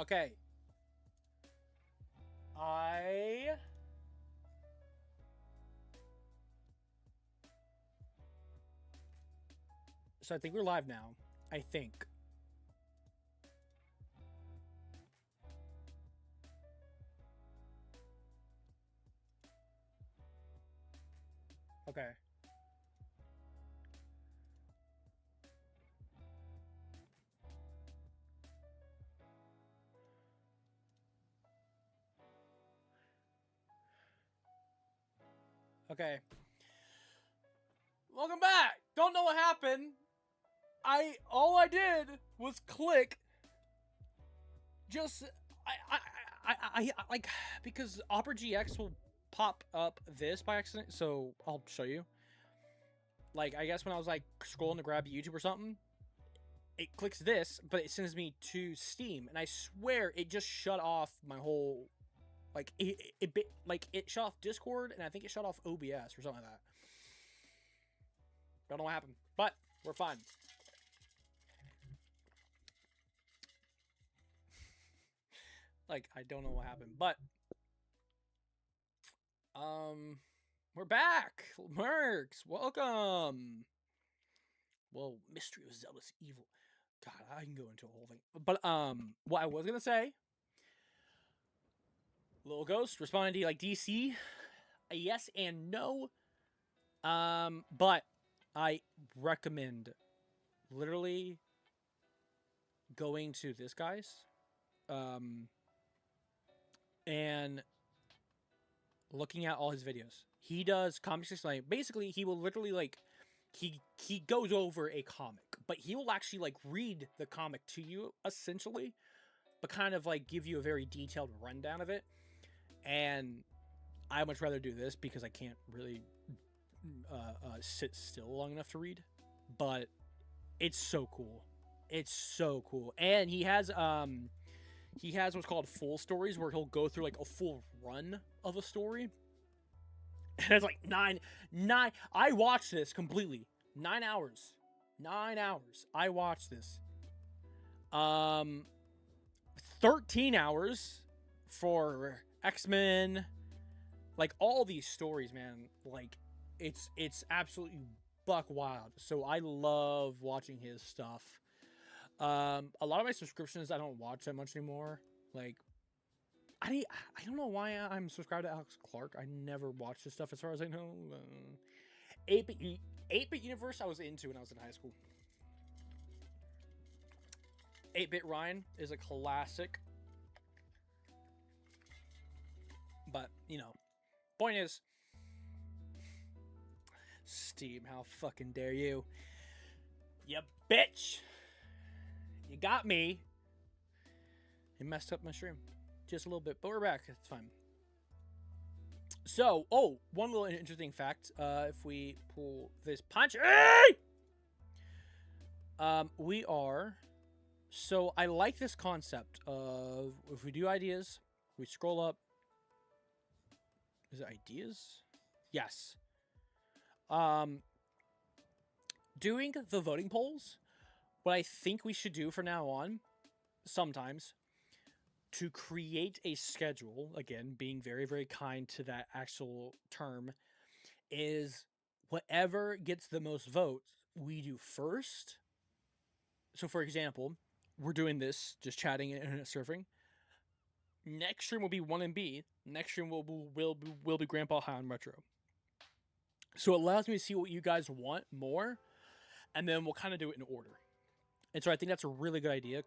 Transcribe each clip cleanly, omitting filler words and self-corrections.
Okay. So I think we're live now. I think. Okay. Okay. Welcome back. Don't know what happened. All I did was click. Just I like because Opera GX will pop up this by accident, so I'll show you. Like I guess when I was like scrolling to grab YouTube or something, it clicks this, but it sends me to Steam, and I swear it just shut off my whole like it shut off Discord, and I think it shut off OBS or something like that. Don't know what happened, but we're fine. Like I don't know what happened, but we're back. Mercs, welcome. Well, Mystery of Zealous Evil. God, I can go into a whole thing. But what I was gonna say, Little Ghost responding to you like DC, a yes and no. But I recommend literally going to this guy's, and looking at all his videos. He does comics explain. Basically, he will literally like he goes over a comic, but he will actually like read the comic to you essentially, but kind of like give you a very detailed rundown of it. And I much rather do this because I can't really sit still long enough to read. But it's so cool. It's so cool. And he has what's called full stories where he'll go through like a full run of a story. And it's like nine. I watched this completely. 9 hours. 9 hours. I watched this. 13 hours for X-Men. Like all these stories, man. Like it's absolutely buck wild. So I love watching his stuff. A lot of my subscriptions I don't watch that much anymore. Like I don't know why I'm subscribed to Alex Clark. I never watched his stuff as far as I know. 8-Bit Universe I was into when I was in high school. 8-Bit Ryan is a classic. But, you know, point is, Steam, how fucking dare you? You bitch! You got me. It messed up my stream. Just a little bit, but we're back. It's fine. So, one little interesting fact. If we pull this punch, we are. So I like this concept of if we do ideas, we scroll up. Is it ideas? Yes. Doing the voting polls. What I think we should do from now on, sometimes, to create a schedule, again, being very, very kind to that actual term, is whatever gets the most votes, we do first. So, for example, we're doing this, just chatting and internet surfing. Next stream will be 1MB. Next stream will be Grandpa High on Retro. So it allows me to see what you guys want more, and then we'll kind of do it in order. And so I think that's a really good idea.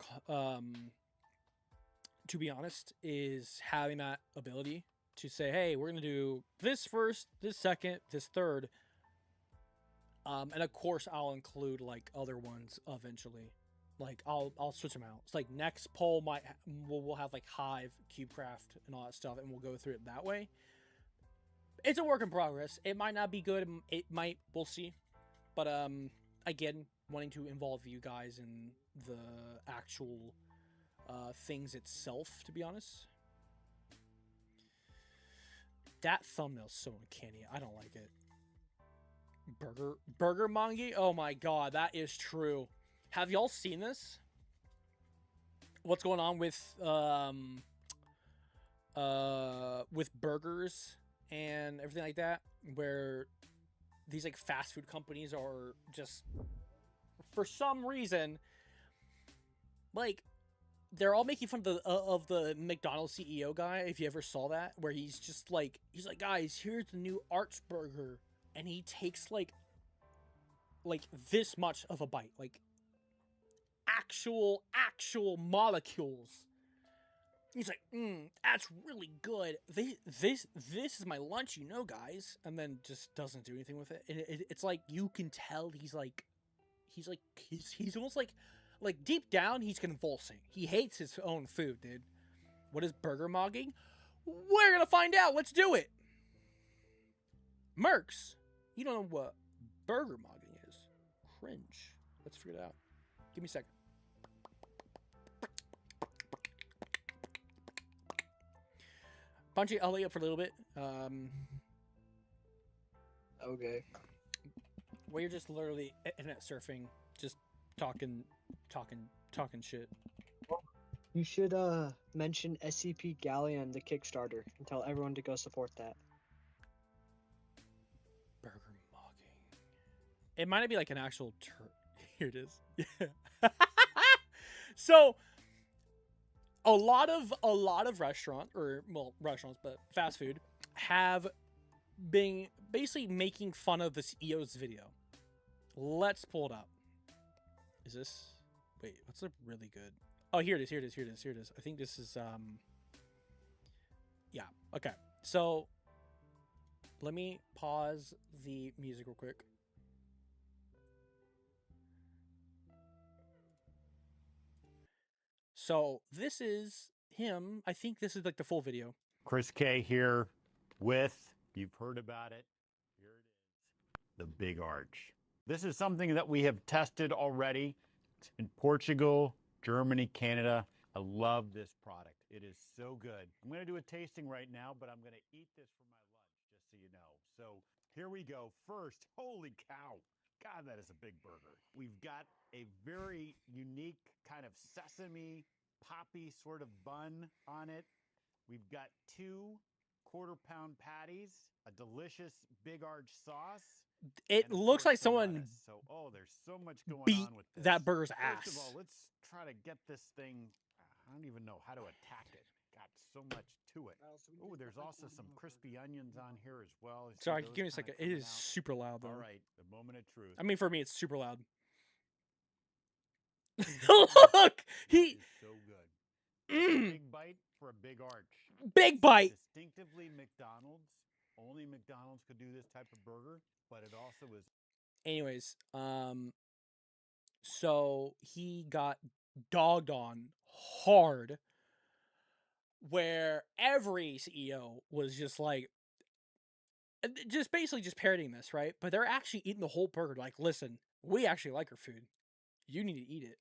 To be honest, is having that ability to say, hey, we're going to do this first, this second, this third. And of course, I'll include like other ones eventually. Like I'll switch them out. It's like next poll we'll have like Hive, CubeCraft, and all that stuff, and we'll go through it that way. It's a work in progress. It might not be good. It might. We'll see. But again, wanting to involve you guys in the actual things itself, to be honest. That thumbnail's so uncanny. I don't like it. Burger Mongi? Oh my god, that is true. Have y'all seen this? what's going on with burgers and everything like that, where these like fast food companies are just for some reason like they're all making fun of the McDonald's CEO guy. If you ever saw that, where he's like, guys, here's the new Arts Burger, and he takes like this much of a bite, like actual molecules. He's like, that's really good. This is my lunch, you know, guys, and then just doesn't do anything with it. And it's like you can tell he's almost like deep down he's convulsing. He hates his own food, dude. What is burger mogging? We're gonna find out. Let's do it. Mercs, you don't know what burger mogging is. Cringe. Let's figure it out. Give me a second. Punchy, I'll lay up for a little bit. Okay. Where you're just literally internet surfing, just talking shit. You should mention SCP Galleon, the Kickstarter, and tell everyone to go support that. Burger mogging. It might be like an actual Here it is. Yeah. So a lot of restaurants, but fast food have been basically making fun of the CEO's video. Let's pull it up. Is this? Wait, what's a really good? Oh, here it is. I think this is yeah. Okay. So let me pause the music real quick. So this is him. I think this is like the full video. Chris K here with, you've heard about it, here it is, the Big Arch. This is something that we have tested already in Portugal, Germany, Canada. I love this product. It is so good. I'm going to do a tasting right now, but I'm going to eat this for my lunch, just so you know. So here we go. First, holy cow. God, that is a big burger. We've got a very unique kind of sesame poppy sort of bun on it. We've got 2 quarter-pound patties, a delicious Big Arch sauce. It looks like someone so, there's so much going beat on with this. that burger's ass. First of all, let's try to get this thing. I don't even know how to attack it. Got so much to it. Oh, there's also some crispy onions on here as well. Sorry, give me a second. It is super loud though. All right, the moment of truth. I mean, for me, it's super loud. Look, he so good. Big bite for a Big Arch. Big bite. Distinctively McDonald's. Only McDonald's could do this type of burger, but it also is. Anyways, so he got dogged on hard, where every CEO was just like, just basically just parroting this, right? But they're actually eating the whole burger. Like, listen, we actually like our food. You need to eat it.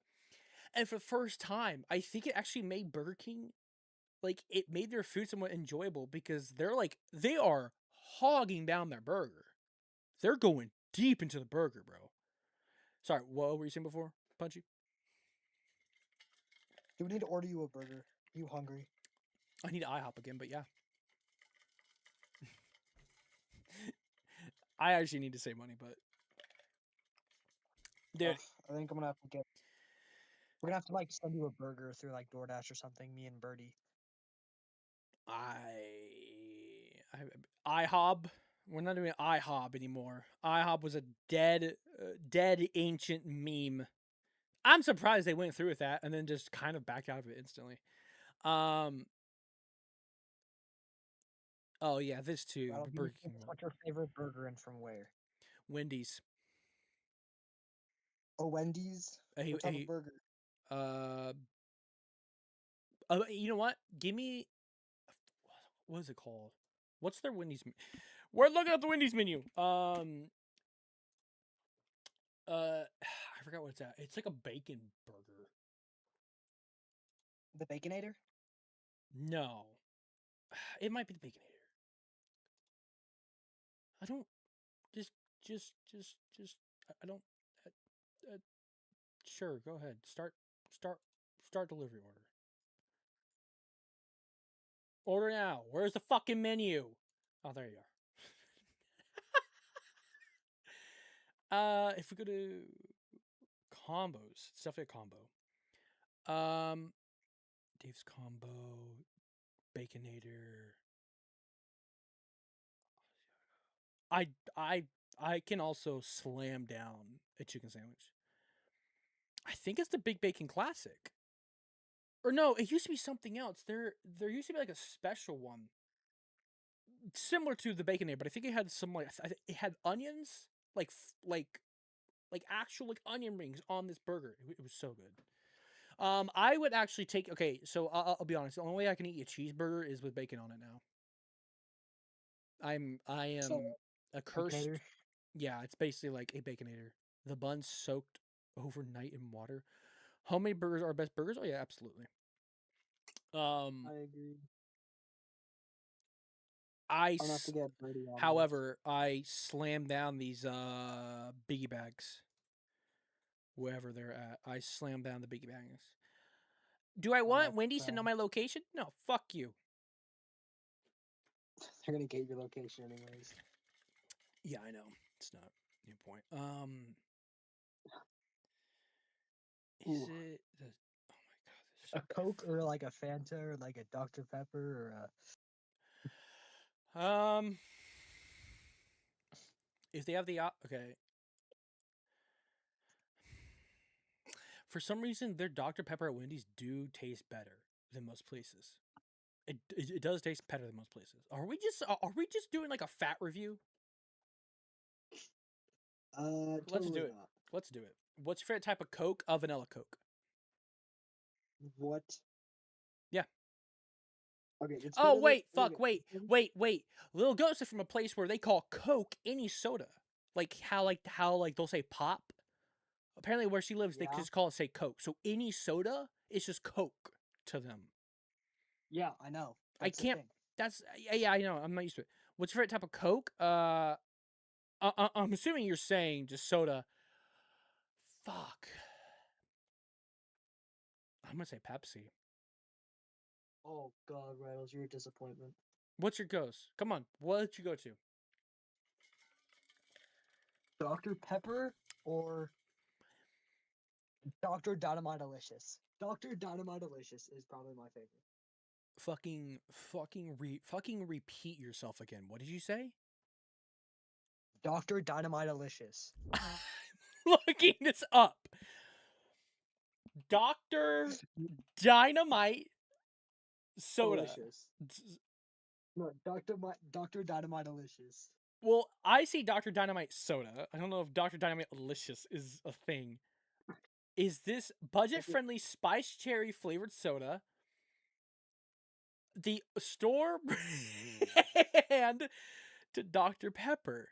And for the first time, I think it actually made Burger King, like, it made their food somewhat enjoyable, because they are hogging down their burger. They're going deep into the burger, bro. Sorry, what were you saying before, Punchy? Do we need to order you a burger? You hungry? I need IHOP again, but yeah. I actually need to save money, but dude, I think I'm gonna have to get. We're gonna have to like send you a burger through like DoorDash or something. Me and Birdie. IHOB. We're not doing IHOB anymore. IHOB was a dead ancient meme. I'm surprised they went through with that and then just kind of backed out of it instantly. Oh yeah, this too. What's your favorite burger and from where? Wendy's. Oh, Wendy's. What type of burger? You know what? Give me. What is it called? What's their Wendy's? We're looking at the Wendy's menu. I forgot what it's at. It's like a bacon burger. The Baconator? No, it might be the Baconator. I don't. Just. I don't. Sure, go ahead. Start delivery order. Order now. Where's the fucking menu? Oh, there you are. If we go to combos, it's definitely a combo. Dave's combo, Baconator. I can also slam down a chicken sandwich. I think it's the Big Bacon Classic. Or no, it used to be something else. There used to be like a special one, similar to the Baconator, but I think it had some like it had onions, like actual like onion rings on this burger. It was so good. I would actually take. Okay, so I'll be honest. The only way I can eat a cheeseburger is with bacon on it now. I am So, a cursed. Baconator? Yeah, it's basically like a Baconator. The bun's soaked overnight in water. Homemade burgers are best burgers. Oh yeah, absolutely. I agree. I I'm gonna have to get Birdie on this. however, I slam down these biggie bags. Wherever they're at, I slam down the biggie bags. Do I want that's Wendy's to know bad. my location? No, fuck you. They're gonna get your location anyways. Yeah, I know. It's not your point. Is Ooh. it the? Oh my god, this is A Coke or like a Fanta or like a Dr. Pepper or a if they have the okay. For some reason, their Dr. Pepper at Wendy's do taste better than most places. It does taste better than most places. Are we just doing like a fat review? Let's totally do it. not. Let's do it. What's your favorite type of Coke? A vanilla Coke. What? Yeah. Okay. It's Oh better wait, than, fuck, wait. Little Ghost is from a place where they call Coke any soda. Like how they'll say pop. Apparently where she lives, they Yeah. just call it say Coke. So any soda is just Coke to them. Yeah, I know. I That's the can't. thing. That's yeah. I know. I'm not used to it. What's your favorite type of Coke? I'm assuming you're saying just soda. Fuck. I'm gonna say Pepsi. Oh God, Rattles, you're a disappointment. What's your ghost? Come on. What did you go to? Dr. Pepper or Dr. Dynamite Delicious? Dr. Dynamite Delicious is probably my favorite. Fucking repeat yourself again. What did you say? Dr. Dynamite Delicious. Looking this up. Dr. Dynamite soda. Delicious. No, Dr. Dynamite Delicious. Well, I see Dr. Dynamite soda. I don't know if Dr. Dynamite Delicious is a thing. Is this budget-friendly spice cherry flavored soda? The store brand to Dr. Pepper.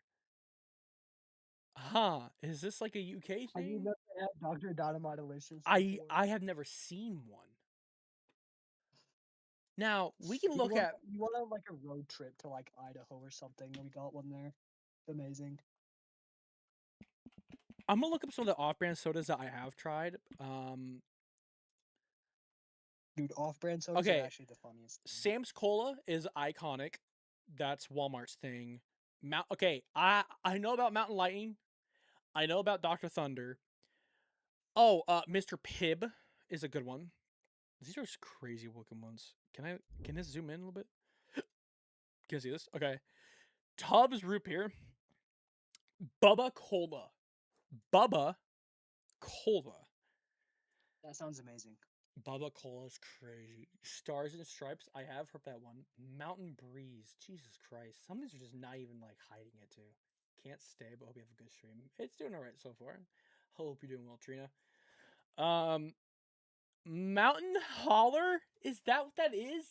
Huh? Is this like a UK Have you thing? never had Dr. Dynamite Delicious? I before? have never seen one. Now we can You look want- at. You want to like a road trip to like Idaho or something? We got one there. It's amazing. I'm gonna look up some of the off-brand sodas that I have tried. Dude, off-brand sodas Okay. are actually the funniest. thing. Sam's Cola is iconic. That's Walmart's thing. Okay, I know about Mountain Lightning. I know about Dr. Thunder. Oh, Mr. Pibb is a good one. These are just crazy looking ones. Can this zoom in a little bit? Can I see this? Okay. Tubbs root beer. Bubba Cola. Bubba Cola. That sounds amazing. Bubba Cola is crazy. Stars and Stripes. I have heard that one. Mountain Breeze. Jesus Christ. Some of these are just not even like hiding it too. Can't stay, but hope you have a good stream. It's doing alright so far. Hope you're doing well, Trina. Mountain Holler? Is that what that is?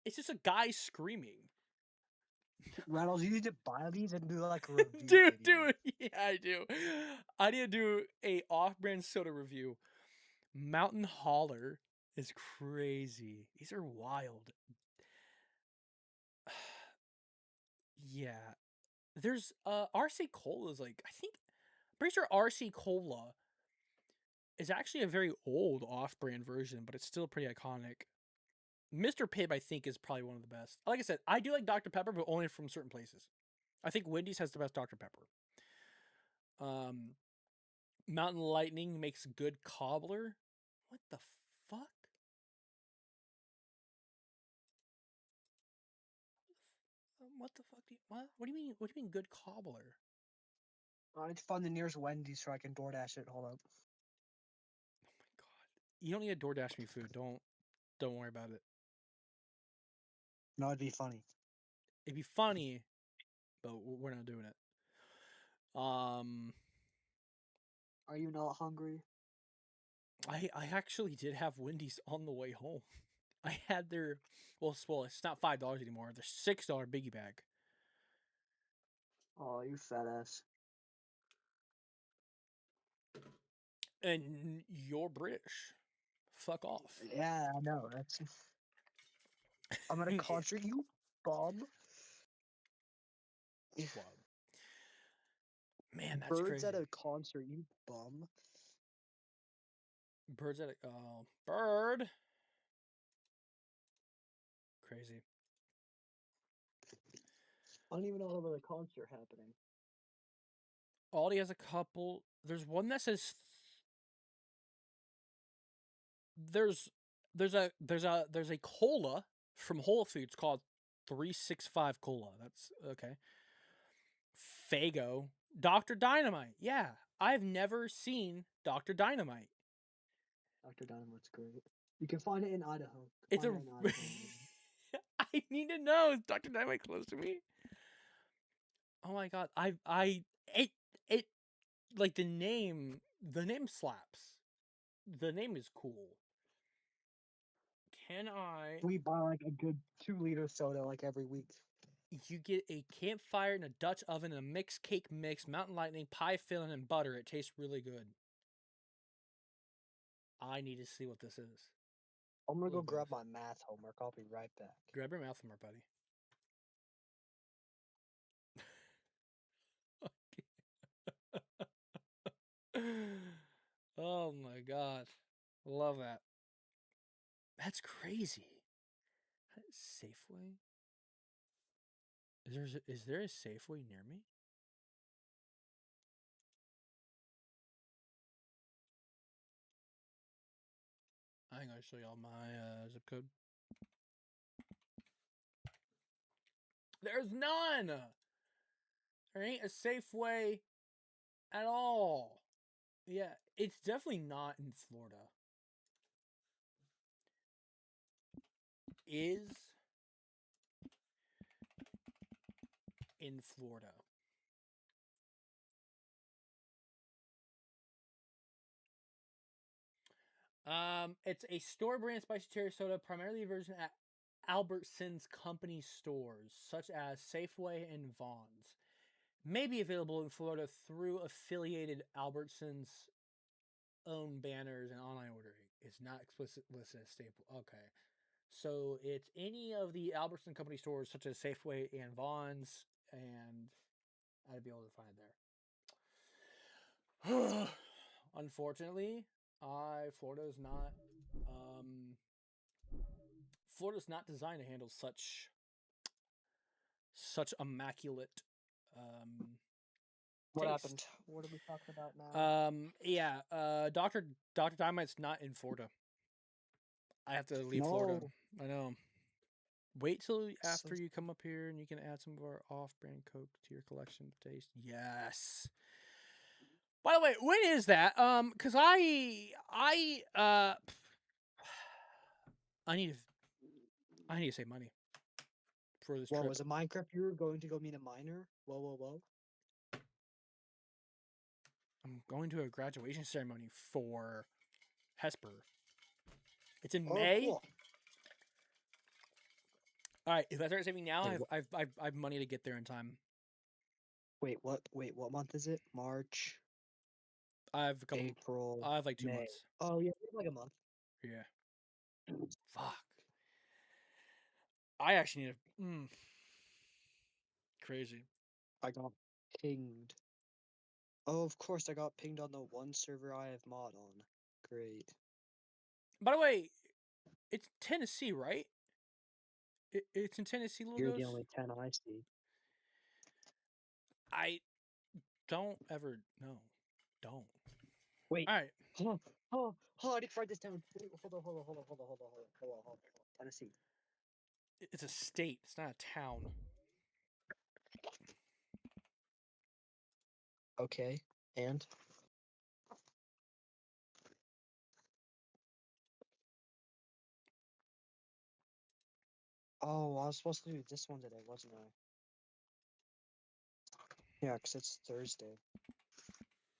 It's just a guy screaming. Rattles, you need to buy these and do like a review Dude, video. yeah, I do. I need to do a off-brand soda review. Mountain Holler is crazy. These are wild. Yeah. There's RC Cola is like, I think, pretty sure RC Cola is actually a very old off-brand version, but it's still pretty iconic. Mr. Pibb, I think, is probably one of the best. Like I said, I do like Dr. Pepper, but only from certain places. I think Wendy's has the best Dr. Pepper. Mountain Lightning makes good cobbler. What the fuck? What the fuck do you what? What do you mean? What do you mean good cobbler? I need to find the nearest Wendy's so I can DoorDash it. Hold up. Oh my god! You don't need to DoorDash me food. Don't worry about it. No, it'd be funny. It'd be funny, but we're not doing it. Are you not hungry? I actually did have Wendy's on the way home. I had their well, it's not $5 anymore. Their $6 biggie bag. Oh, you fat ass. And you're British. Fuck off. Yeah, I know. That's. I'm at a concert, you bum. Wow. Man, that's Birds crazy. at a concert, you bum. Birds at a bird. Crazy. I don't even know about the concert happening. Aldi has a couple. There's one that says there's a cola from Whole Foods called 365 Cola. That's okay. Fago. Dr. Dynamite. Yeah. I've never seen Dr. Dynamite. Dr. Dynamite's great. You can find it in Idaho. It's Find a it in Idaho. I need to know. Is Dr. Dynamite close to me? Oh my god. It like the name slaps. The name is cool. Can I We buy like a good 2-liter soda like every week. You get a campfire in a Dutch oven and a mixed cake mix, mountain lightning, pie filling, and butter. It tastes really good. I need to see what this is. I'm gonna go Look grab this. my math homework. I'll be right back. Grab your mouth more, buddy. Oh my god. Love that. That's crazy. Safeway? Is there a Safeway near me? I'm gonna show y'all my zip code. There's none! There ain't a Safeway at all. Yeah, it's definitely not in Florida. Is in Florida. It's a store brand spicy cherry soda, primarily version at Albertsons company stores, such as Safeway and Vons. May be available in Florida through affiliated Albertsons own banners and online ordering. It's not explicit listed as staple. Okay. So it's any of the Albertson company stores such as Safeway and Vons, and I'd be able to find it there. Unfortunately, Florida's not designed to handle such immaculate What taste. happened? What are we talking about now? Dr. Dynamite's not in Florida. I have to leave Florida. I know. Wait till after you come up here and you can add some of our off-brand Coke to your collection of taste. Yes. By the way, when is that? Cause I need to save money for this What trip. was it? Minecraft? You were going to go meet a miner? Whoa. I'm going to a graduation ceremony for Hesper. It's in May. Cool. All right, if I start saving now, Wait, I have money to get there in time. Wait, what month is it? March, I have a couple. April, I have like 2 May. months. Oh yeah, like a month. Yeah. Fuck. I actually need to. Crazy. I got pinged. Oh, of course I got pinged on the one server I have mod on. Great. By the way, it's Tennessee, right? It's in Tennessee, little You're the ghost. only 10 I see. I don't ever know. Don't. Wait. All right. Oh, I need to write this down. Hold on. Tennessee. It's a state. It's not a town. Okay, and? Oh, I was supposed to do this one today, wasn't I? Yeah, because it's Thursday.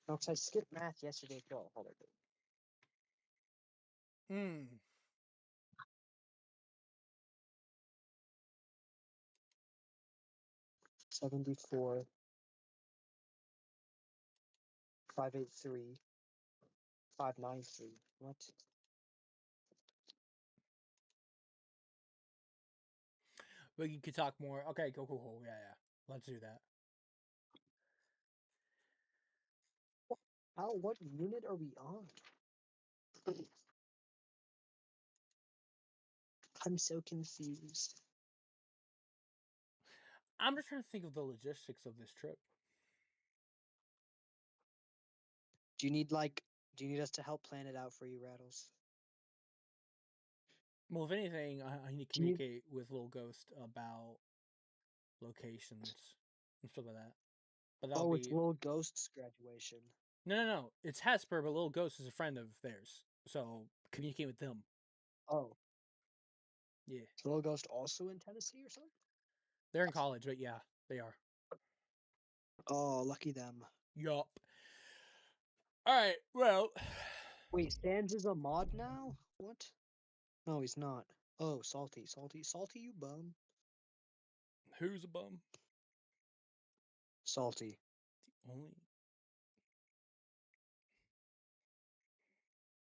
No, because I skipped math yesterday. Oh, hold on. Hmm. 74, 583, 593. What? But you could talk more. Okay, cool. Yeah. Let's do that. What unit are we on? I'm so confused. I'm just trying to think of the logistics of this trip. Do you need us to help plan it out for you, Rattles? Well, if anything, I need to Do you need- communicate with Little Ghost about locations and stuff like that. But that'll Oh, be it's Little Ghost's graduation. no. It's Hesper, but Little Ghost is a friend of theirs, so communicate with them. Oh, Yeah, is Little Ghost also in Tennessee or something? they're in college, but yeah, they are. Oh, lucky them. Yup. All right. Well, Wait, Sans is a mod now? What? No, he's not. Oh, Salty, you bum. who's a bum? Salty. Only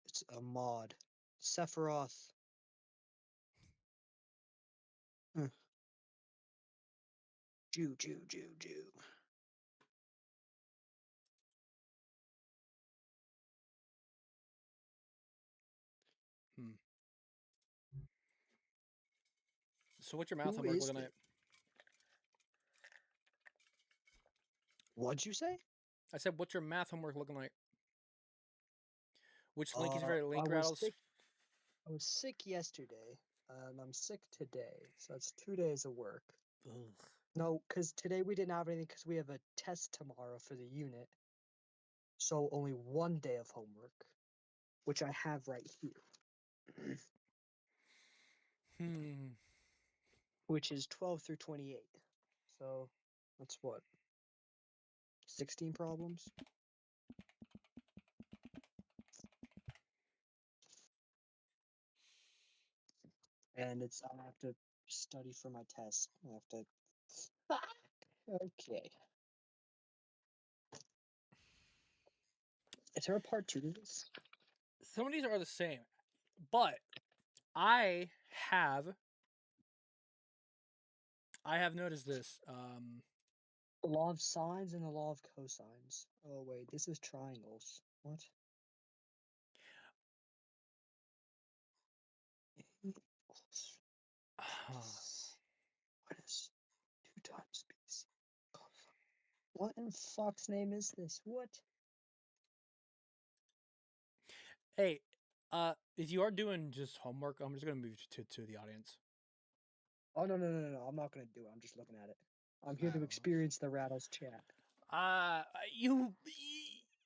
It's a mod. Sephiroth. Jew. So what's your math Who homework is looking it? like? What'd you say? I said, what's your math homework looking like? Which link is your favorite I link, was Rattles? sick. I was sick yesterday, and I'm sick today. So that's 2 days of work. Ugh. No, because today we didn't have anything because we have a test tomorrow for the unit. So only 1 day of homework, which I have right here, which is 12 through 28. So that's what? 16 problems? And I have to study for my test. I have to. Okay. Is there a part 2 to this? Some of these are the same, but I have noticed this. The law of sines and the law of cosines. Oh wait, this is triangles. What? What is 2 times BC? What in fuck's name is this? What? Hey, if you are doing just homework, I'm just gonna move to the audience. Oh no! I'm not gonna do it. I'm just looking at it. I'm here to Oh. experience the Rattles chat.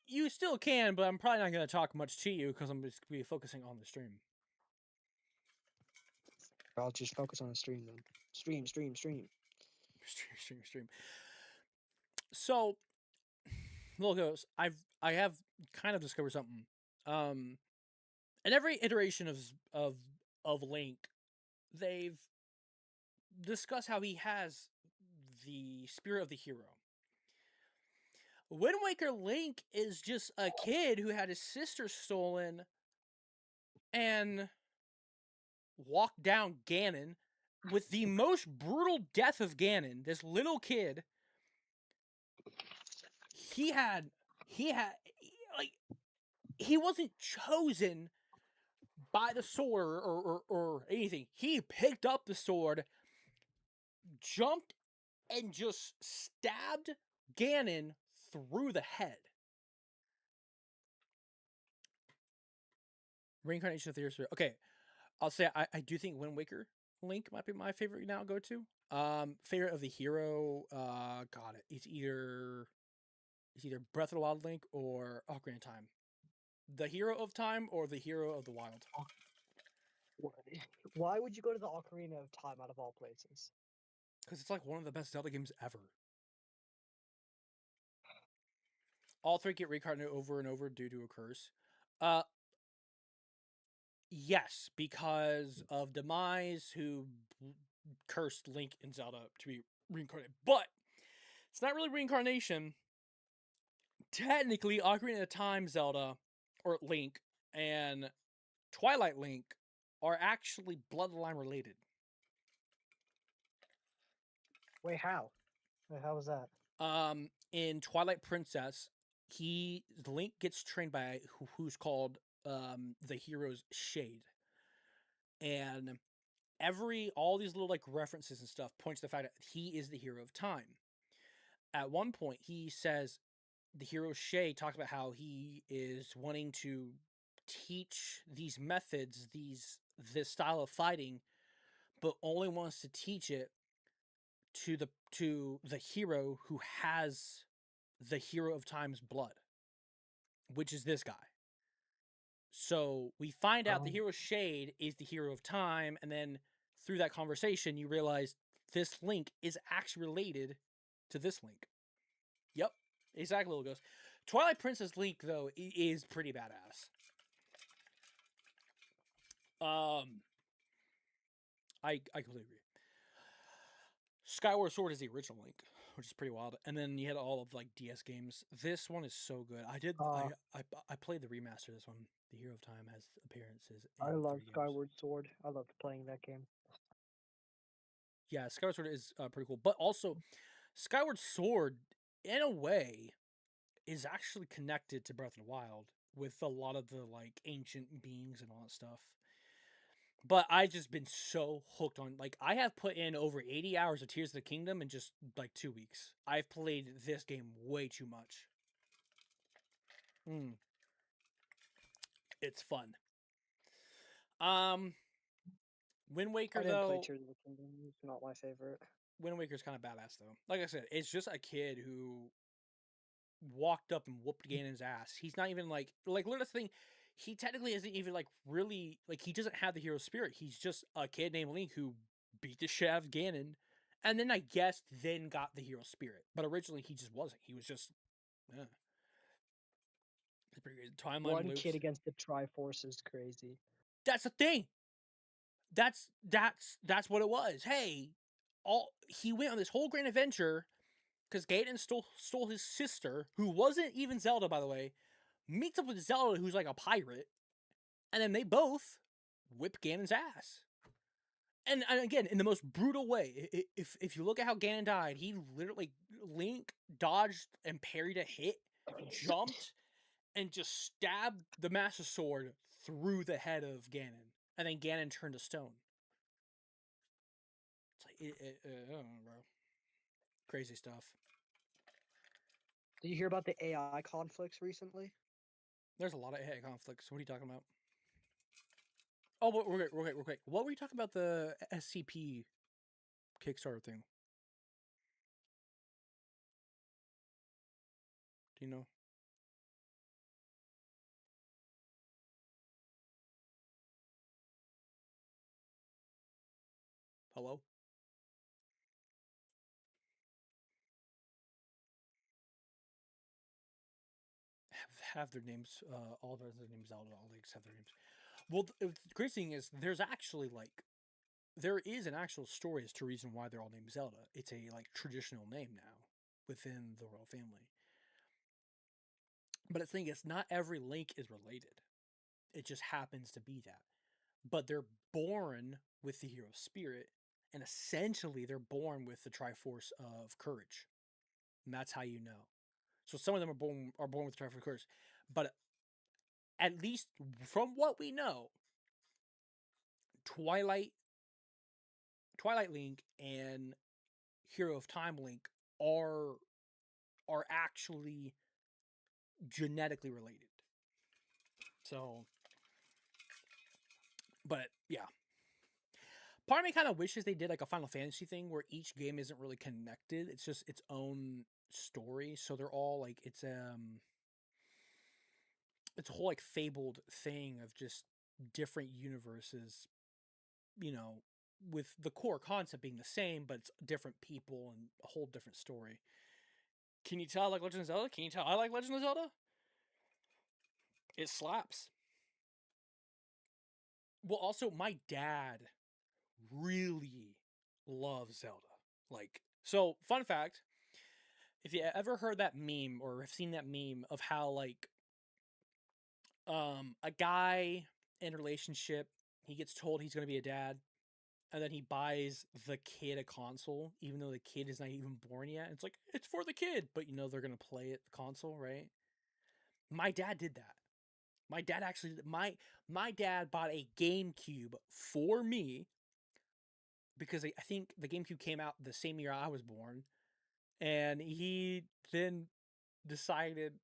You still can, but I'm probably not gonna talk much to you because I'm just gonna be focusing on the stream. I'll just focus on the stream then. Stream. Stream. So, Little Ghost, I have kind of discovered something. In every iteration of Link, they've discussed how he has the spirit of the hero. Wind Waker Link is just a kid who had his sister stolen and walked down Ganon with the most brutal death of Ganon. This little kid, he wasn't chosen by the sword or anything. He picked up the sword jumped and just stabbed Ganon through the head. Reincarnation of the Hero Spirit. Okay, I'll say I do think Wind Waker Link might be my favorite now go to. Favorite of the hero, got it. It's either Breath of the Wild Link or Ocarina of Time. The Hero of Time or the Hero of the Wild. Why would you go to the Ocarina of Time out of all places? Because it's like one of the best Zelda games ever. All three get reincarnated over and over due to a curse. Yes, because of Demise, who cursed Link and Zelda to be reincarnated. But it's not really reincarnation. Technically, Ocarina of Time Zelda, or Link, and Twilight Link are actually bloodline related. Wait, how? Wait, how was that? In Twilight Princess, Link gets trained by who's called the hero's Shade, and all these little like references and stuff point to the fact that he is the hero of time. At one point, he says the hero Shade talks about how he is wanting to teach these methods, this style of fighting, but only wants to teach it to the hero who has the hero of time's blood, which is this guy. So we find out the hero Shade is the hero of time, and then through that conversation you realize this Link is actually related to this Link. Yep, exactly what it goes. Twilight Princess Link though is pretty badass. I completely agree. Skyward Sword is the original Link, which is pretty wild. And then you had all of like DS games. This one is so good. I played the remaster of this one. The Hero of Time has appearances. I love 3 games. Skyward Sword. I loved playing that game. Yeah, Skyward Sword is pretty cool. But also, Skyward Sword, in a way, is actually connected to Breath of the Wild with a lot of the like ancient beings and all that stuff. But I've just been so hooked on, like, I have put in over 80 hours of Tears of the Kingdom in just like 2 weeks. I've played this game way too much. It's fun. Wind Waker, I didn't play though. Tears of the Kingdom. It's not my favorite. Wind Waker's kind of badass, though. Like I said, it's just a kid who walked up and whooped Ganon's ass. He's not even like literally that's the thing. He technically isn't even like really like he doesn't have the hero spirit. He's just a kid named Link who beat the shit out of Ganon, and then I guess then got the hero spirit. But originally he just wasn't. He was just it's pretty crazy. Timeline One loops. kid against the Triforce is crazy. That's the thing. That's what it was. Hey, he went on this whole grand adventure because Ganon stole his sister, who wasn't even Zelda, by the way, meets up with Zelda, who's like a pirate, and then they both whip Ganon's ass. And again, in the most brutal way. If you look at how Ganon died, he literally Link dodged and parried a hit, jumped, and just stabbed the Master Sword through the head of Ganon, and then Ganon turned to stone. It's like I don't know, bro. Crazy stuff. Did you hear about the AI conflicts recently? There's a lot of AI conflicts. What are you talking about? Oh, but real quick. What were you talking about the SCP Kickstarter thing? Do you know? Hello? Have their names, all their names out, all leagues have their names. Well, the great thing is there's actually like, there is an actual story as to reason why they're all named Zelda. It's a like traditional name now within the royal family. But the thing is, not every Link is related. It just happens to be that. But they're born with the hero spirit, and essentially they're born with the Triforce of Courage. And that's how you know. So some of them are born with the Triforce of Courage. But at least from what we know, Twilight Link and Hero of Time Link are actually genetically related. So, but yeah. Part of me kind of wishes they did like a Final Fantasy thing where each game isn't really connected. It's just its own story. So they're all like it's a whole like fabled thing of just different universes, you know, with the core concept being the same, but it's different people and a whole different story. Can you tell I like Legend of Zelda? Can you tell I like Legend of Zelda? It slaps. Well, also my dad really loves Zelda. Like, so fun fact, if you ever heard that meme or have seen that meme of how like a guy in a relationship, he gets told he's going to be a dad, and then he buys the kid a console even though the kid is not even born yet. It's like, it's for the kid, but you know they're going to play it the console, right? My dad did that. My dad actually my dad bought a GameCube for me because I think the GameCube came out the same year I was born, and he then decided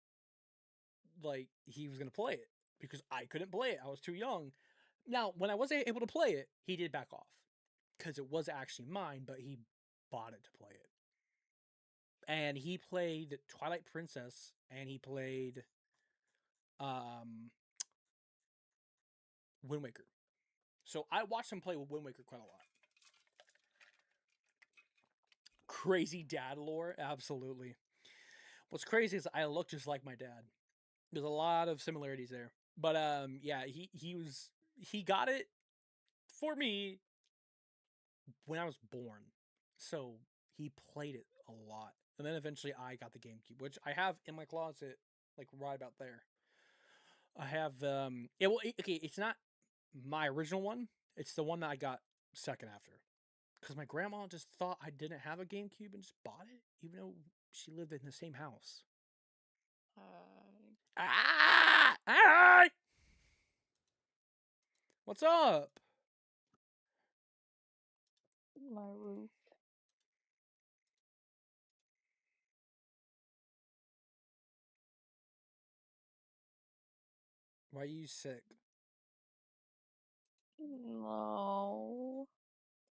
like he was gonna play it because I couldn't play it. I was too young. Now, when I wasn't able to play it, he did back off because it was actually mine, but he bought it to play it. And he played Twilight Princess, and he played Wind Waker. So I watched him play Wind Waker quite a lot. Crazy dad lore, absolutely. What's crazy is I look just like my dad. There's a lot of similarities there. But yeah, he got it for me when I was born. So he played it a lot. And then eventually I got the GameCube, which I have in my closet, like right about there. I have okay, it's not my original one. It's the one that I got second after. Because my grandma just thought I didn't have a GameCube and just bought it, even though she lived in the same house. Ah! What's up? My roof. Why are you sick? No.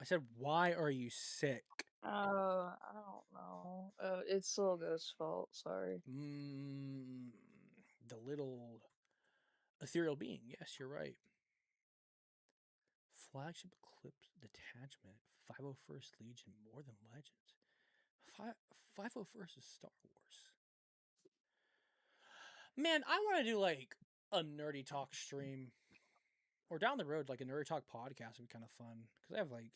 I said, why are you sick? I don't know. It's Little Ghost's fault. Sorry. The little ethereal being. Yes, you're right. Flagship Eclipse Detachment, 501st Legion, More Than Legends. 501st is Star Wars. Man, I want to do like a nerdy talk stream. Or down the road, like a nerdy talk podcast would be kind of fun. Because I have like,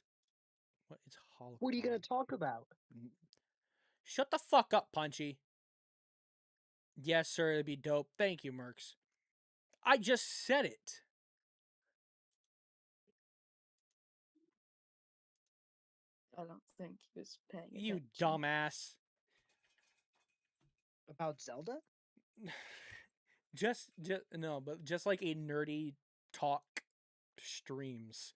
what? It's Holocron. What are you gonna talk about? Shut the fuck up, Punchy. Yes, sir, it'd be dope. Thank you, Mercs. I just said it. I don't think he was paying attention. You dumbass. About Zelda? just no, but just like a nerdy talk streams.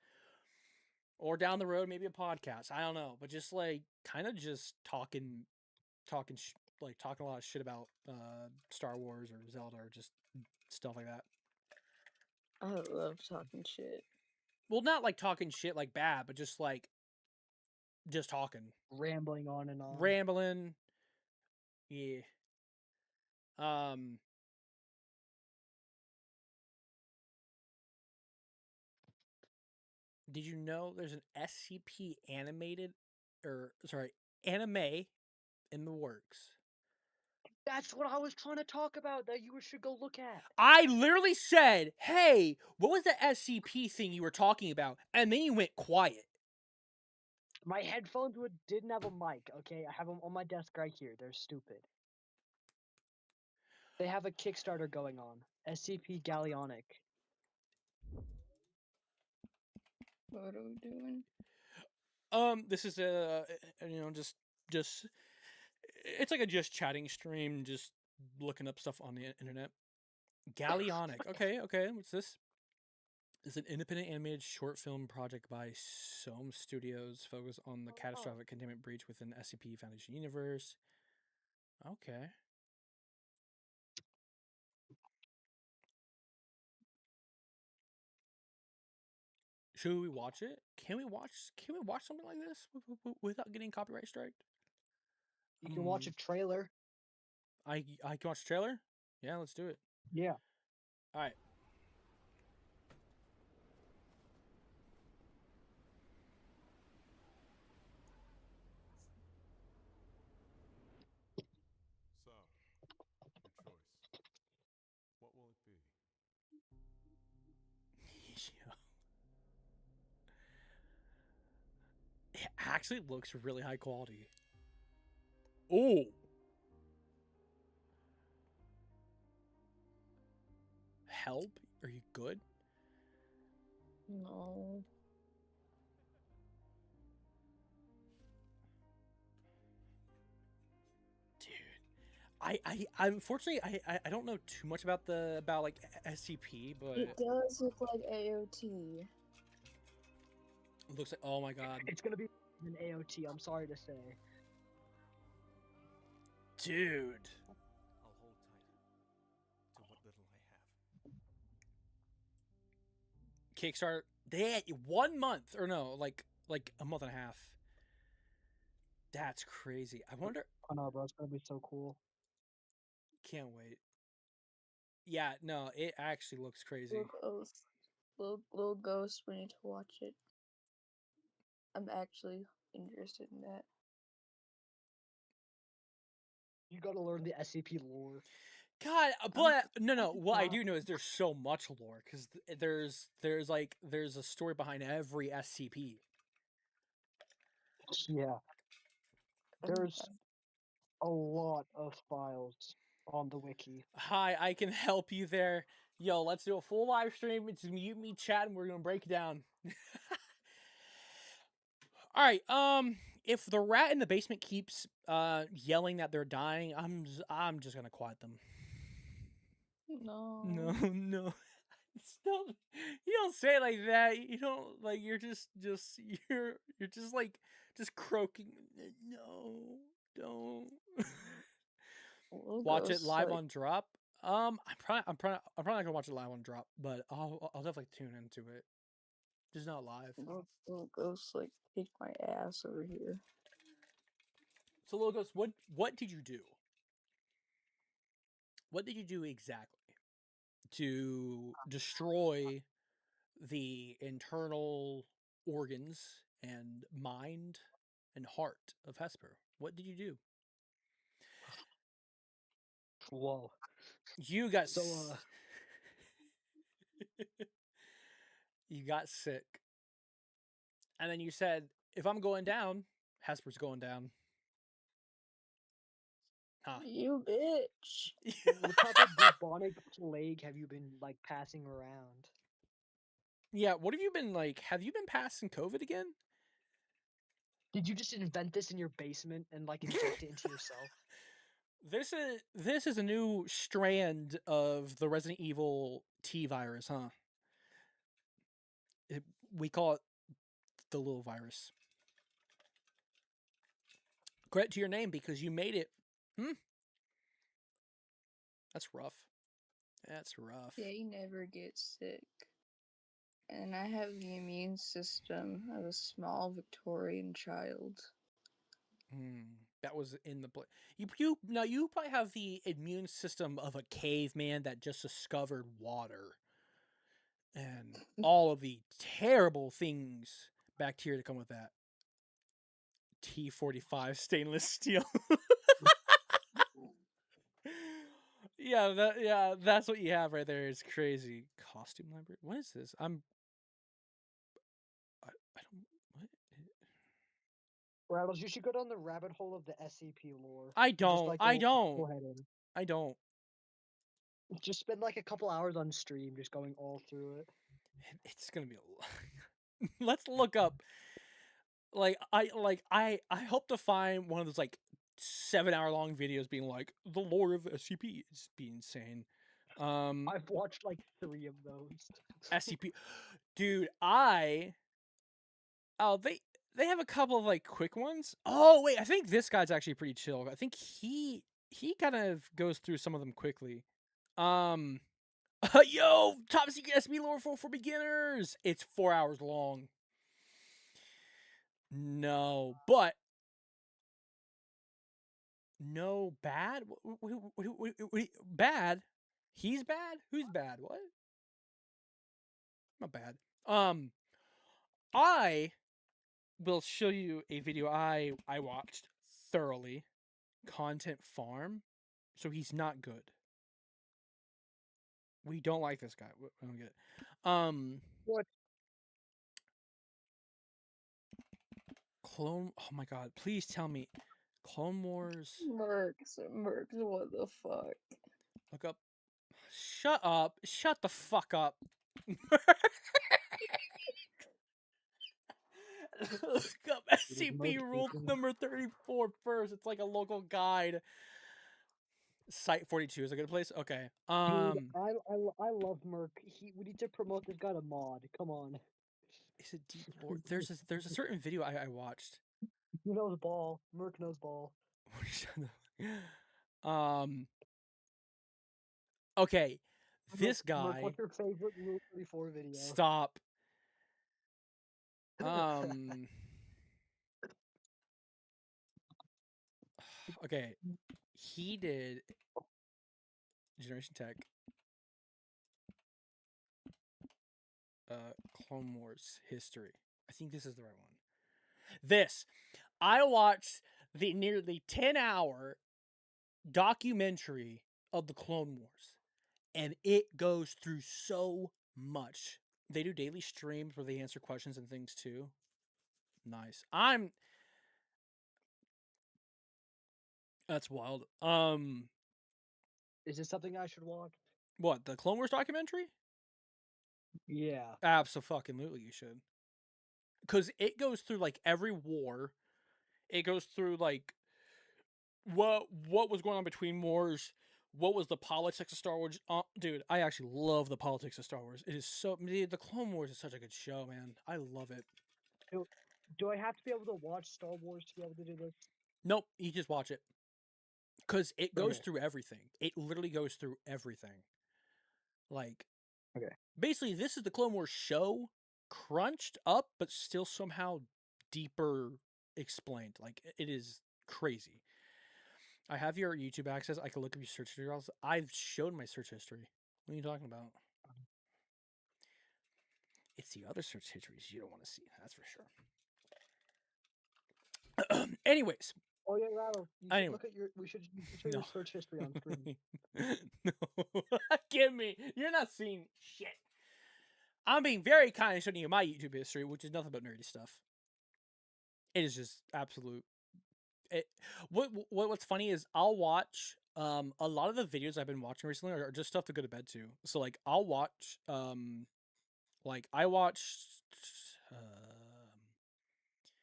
Or down the road, maybe a podcast. I don't know, but just like kind of just talking like talking a lot of shit about Star Wars or Zelda or just stuff like that. I love talking shit. Well, not like talking shit like bad, but just like just talking, Rambling on and on. rambling. Yeah. Did you know there's an SCP anime in the works? That's what I was trying to talk about that you should go look at. I literally said, hey, what was the SCP thing you were talking about? And then you went quiet. My headphones didn't have a mic, okay? I have them on my desk right here. They're stupid. They have a Kickstarter going on. SCP Galleonic. What are we doing? This is just it's like a just chatting stream, just looking up stuff on the internet. Galleonic. Okay, what's this? It's an independent animated short film project by Sohm Studios focused on the catastrophic containment breach within SCP Foundation universe. Okay. Should we watch it? Can we watch something like this without getting copyright striked? You can watch a trailer. I can watch the trailer? Yeah, let's do it. Yeah. All right. So, your choice. What will it be? It actually looks really high quality. Oh. Help? Are you good? No. Dude. I unfortunately I don't know too much about like SCP, but It does look like AOT. it looks like, oh my god. It's gonna be an AOT, I'm sorry to say. Dude. I'll hold tight to what little I have. Kickstarter, they had 1 month or no, like a month and a half. That's crazy. I wonder. Oh no, bro, it's gonna be so cool. Can't wait. Yeah, no, it actually looks crazy. Little Ghost, we need to watch it. I'm actually interested in that. You gotta learn the SCP lore. God, but no. What I do know is there's so much lore because there's a story behind every SCP. Yeah. There's a lot of files on the wiki. Hi, I can help you there. Yo, let's do a full live stream. It's me chat and we're gonna break it down. All right. If the rat in the basement keeps yelling that they're dying, I'm just gonna quiet them. No. No. Still, you don't say it like that. You don't like. You're just like just croaking. No, don't. Watch it live on drop. I'm probably not gonna watch it live on drop, but I'll definitely tune into it. Just not live. Little Ghost like kicked my ass over here. So, Little Ghost, what did you do? What did you do exactly to destroy the internal organs and mind and heart of Hesper? What did you do? Whoa. You got So, you got sick. And then you said, if I'm going down, Hesper's going down. Huh. You bitch. what type of bubonic plague have you been like passing around? Yeah, what have you been like? Have you been passing COVID again? Did you just invent this in your basement and like inject it into yourself? This is a new strand of the Resident Evil T virus, huh? We call it the little virus. Credit to your name because you made it. That's rough. That's rough. They never get sick. And I have the immune system of a small Victorian child. That was in the you probably have the immune system of a caveman that just discovered water and all of the terrible things bacteria that come with that. T45 stainless steel. Yeah, that's what you have right there. It's crazy. Costume library. What is this? I don't. What? Rattles, you should go down the rabbit hole of the SCP lore. I don't. Like I go don't. ahead and I don't. just spend like a couple hours on stream just going all through it. It's gonna be a lot. Let's look up. I hope to find one of those like 7-hour long videos being like the lore of SCP. It's be insane. I've watched like 3 of those. SCP, dude. They have a couple of like quick ones. Oh wait, I think this guy's actually pretty chill. I think he kind of goes through some of them quickly. Yo, top secret SB lore for beginners. It's 4 hours long. No, but no bad. Bad? He's bad. Who's bad? What? Not bad. I will show you a video I watched thoroughly. Content farm. So he's not good. We don't like this guy. We don't get it. What? Clone. Oh my god! Please tell me, Clone Wars. Mercs, what the fuck? Look up. Shut up! Shut the fuck up! Look up SCP rule number 34 first. It's like a local guide. Site 42 is a good place. Okay. Dude, I love Merc. We need to promote this guy to mod. Come on. Is it deep lore? There's a certain video I watched. He knows ball. Merc knows ball. Okay. This Merc, guy. what's your favorite Rule 34 video? Stop. Okay. He did Generation Tech. Clone Wars history. I think this is the right one. This. I watched the nearly 10-hour documentary of the Clone Wars, and it goes through so much. They do daily streams where they answer questions and things too. Nice. That's wild. Is this something I should watch? What, the Clone Wars documentary? Yeah. Absolutely, you should. Because it goes through like every war. It goes through like what was going on between wars. What was the politics of Star Wars? Dude, I actually love the politics of Star Wars. It is so... The Clone Wars is such a good show, man. I love it. Do I have to be able to watch Star Wars to be able to do this? Nope, you just watch it. Because it goes Okay. through everything. It literally goes through everything. Like... Okay. Basically, this is the Clone Wars show crunched up, but still somehow deeper explained. Like, it is crazy. I have your YouTube access. I can look up your search history. I've showed my search history. What are you talking about? It's the other search histories you don't want to see. That's for sure. Anyways. Oh yeah, Rattle. Anyway. Look at your. We should show your search history on screen. No, give me. You're not seeing shit. I'm being very kind and showing you my YouTube history, which is nothing but nerdy stuff. It is just absolute. What's funny is I'll watch a lot of the videos I've been watching recently are just stuff to go to bed to. So like I'll watch like I watched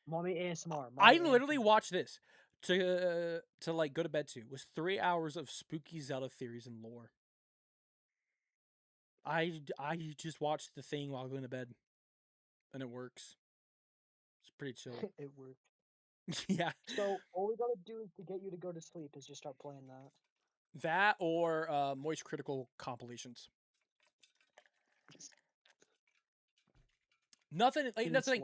Mommy ASMR. I literally watched this to like go to bed to. It was 3 hours of spooky Zelda theories and lore. I just watched the thing while going to bed, and it works. It's pretty chill. It worked. Yeah. So all we gotta do to get you to go to sleep is just start playing that. That or Moist Critical compilations. Nothing like that's like.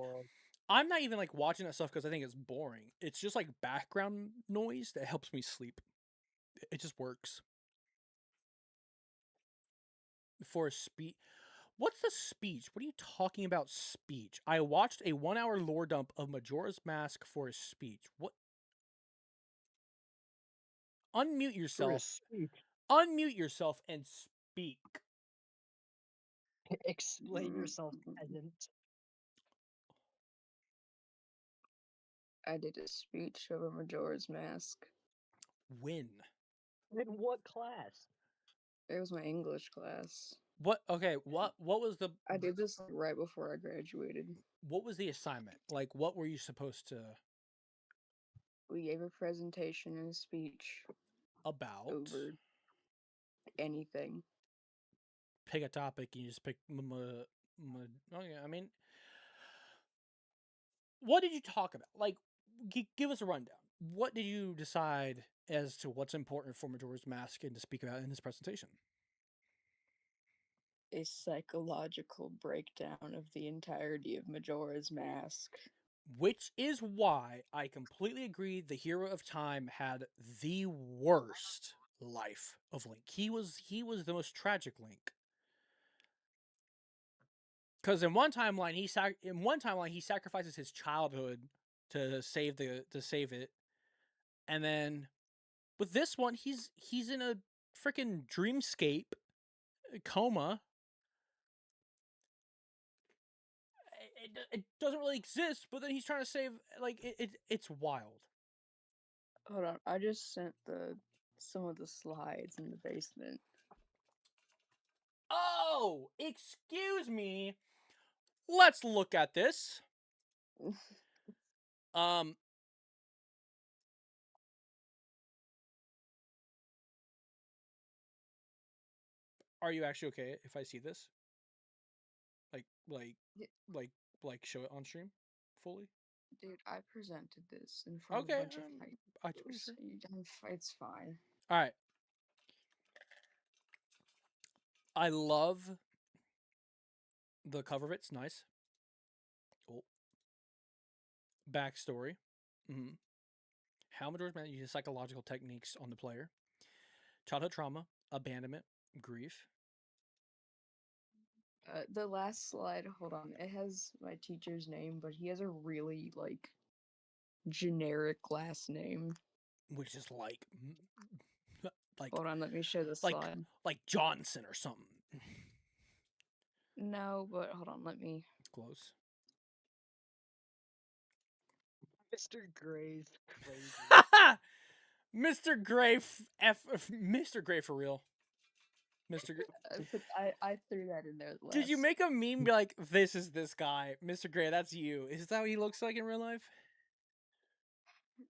I'm not even like watching that stuff because I think it's boring. It's just like background noise that helps me sleep. It just works. For a speech. What's the speech? What are you talking about speech? I watched a 1-hour lore dump of Majora's Mask for a speech. What? Unmute yourself. Unmute yourself and speak. Explain yourself, peasant. I did a speech over Majora's Mask. When? In what class? It was my English class. What? Okay. What was the? I did this like, right before I graduated. What was the assignment? Like, what were you supposed to? We gave a presentation and a speech About over anything. pick a topic and you just pick okay, I mean, what did you talk about? Like, give us a rundown. What did you decide as to what's important for Majora's Mask and to speak about in this presentation? A psychological breakdown of the entirety of Majora's Mask. Which is why I completely agree the Hero of Time had the worst life of Link. He was the most tragic Link. Because in one timeline he sacrifices his childhood to save it, and then with this one he's in a freaking dreamscape coma. It doesn't really exist, but then he's trying to save, like, it's wild. Hold on, I just sent some of the slides in the basement. Oh, excuse me. Let's look at this. Are you actually okay if I see this? Like show it on stream fully? Dude, I presented this in front of a bunch of high schoolers. It's fine. All right. I love the cover of it. It's nice. Oh. Backstory. Mm-hmm. How Majora's Mask uses psychological techniques on the player. Childhood trauma, abandonment, grief. The last slide, hold on, it has my teacher's name, but he has a really, like, generic last name. Which is like Hold on, let me show the slide. Like Johnson or something. No, but hold on, let me... Close. Mr. Gray's crazy. Mr. Gray Mr. Gray for real. Mr. Gray. I threw that in there. Did you make a meme be like, this is this guy, Mr. Gray, that's you? Is that what he looks like in real life?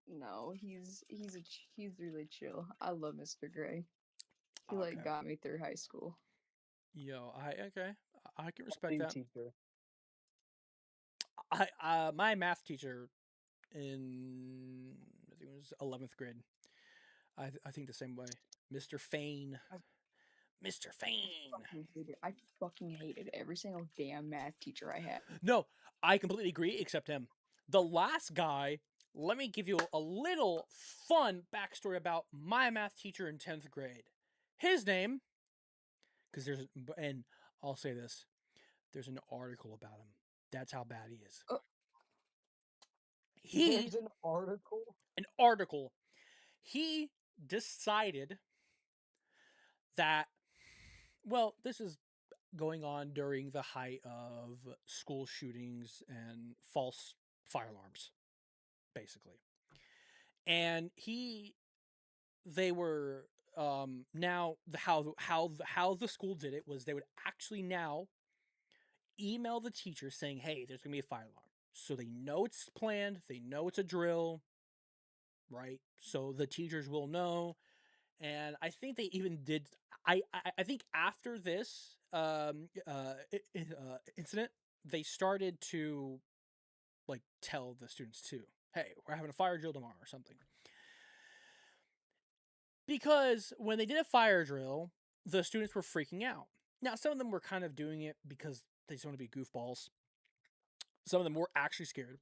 No, he's really chill. I love Mr. Gray. He like got me through high school. Yo, I can respect that. Teacher. My math teacher in, I think it was 11th grade. I think the same way. Mr. Fane. Mr. Fane. I fucking hated every single damn math teacher I had. No, I completely agree, except him. The last guy, let me give you a little fun backstory about my math teacher in 10th grade. His name, and I'll say this, there's an article about him. That's how bad he is. There's an article? An article. He decided that, well, this is going on during the height of school shootings and false fire alarms, basically. And they were now how the school did it was they would actually now email the teacher saying, hey, there's gonna be a fire alarm, so they know it's planned, they know it's a drill, right? So the teachers will know. And I think they even did. I think after this incident, they started to like tell the students too, hey, we're having a fire drill tomorrow or something. Because when they did a fire drill, the students were freaking out. Now, some of them were kind of doing it because they just want to be goofballs. Some of them were actually scared.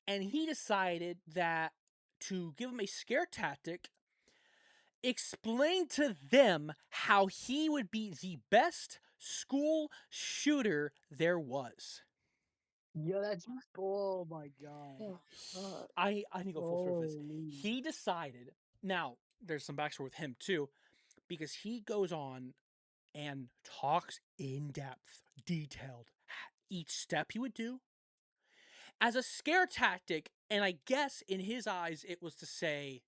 And he decided that to give them a scare tactic, explain to them how he would be the best school shooter there was. Yo, that's, oh my god. I need to go full through this. He decided, now there's some backstory with him too, because he goes on and talks in depth, detailed, each step he would do as a scare tactic. And I guess in his eyes, it was to say,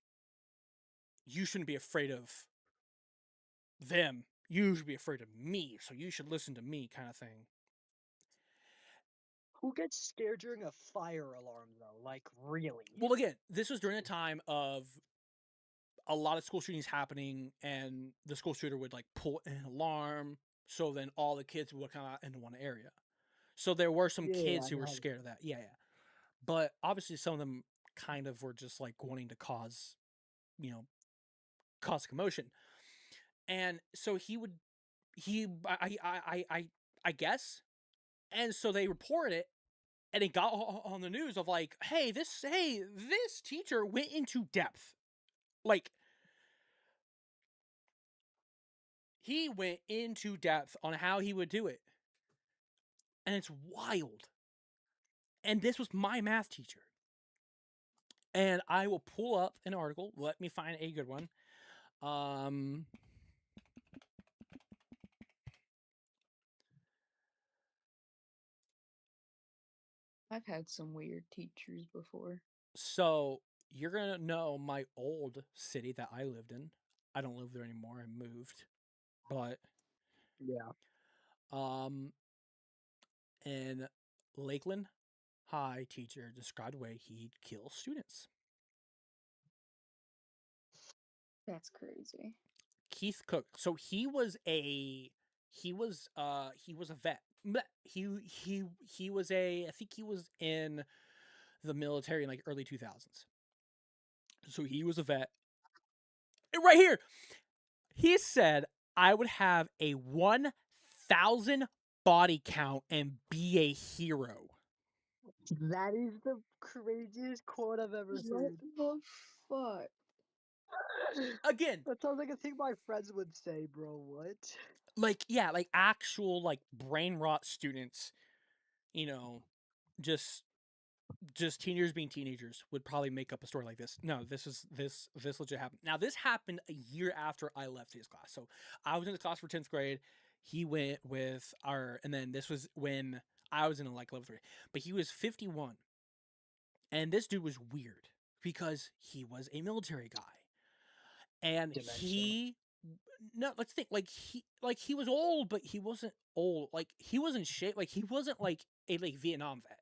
you shouldn't be afraid of them. You should be afraid of me. So you should listen to me, kind of thing. Who gets scared during a fire alarm, though? Like, really? Well, again, this was during a time of a lot of school shootings happening, and the school shooter would like pull an alarm, So then all the kids would come out into one area. So there were some Yeah, kids I who know were how to- scared of that. Yeah, yeah. But obviously some of them kind of were just like wanting to cause, cause commotion. And so I guess. And so they reported it, and it got on the news of like, hey, this teacher went into depth. Like, he went into depth on how he would do it. And it's wild. And this was my math teacher. And I will pull up an article. Let me find a good one. I've had some weird teachers before. So you're gonna know my old city that I lived in. I don't live there anymore. I moved. But Yeah. in Lakeland High, teacher described a way he'd kill students. That's crazy. Keith Cook. So he was a vet. He was I think he was in the military in like early 2000s. So he was a vet. And right here, he said I would have a 1,000 body count and be a hero. That is the craziest quote I've ever What heard. the fuck? Again, That sounds like a thing my friends would say, bro. What? like actual like brain rot students, just teenagers being teenagers would probably make up a story like this. No, this legit happened. Now this happened a year after I left his class. So I was in his class for 10th grade. He went with and then this was when I was in like level 3. But he was 51. And this dude was weird because he was a military guy. And Dementia. let's think, he was old, but he wasn't old. Like he wasn't shape, like he wasn't like a Vietnam vet.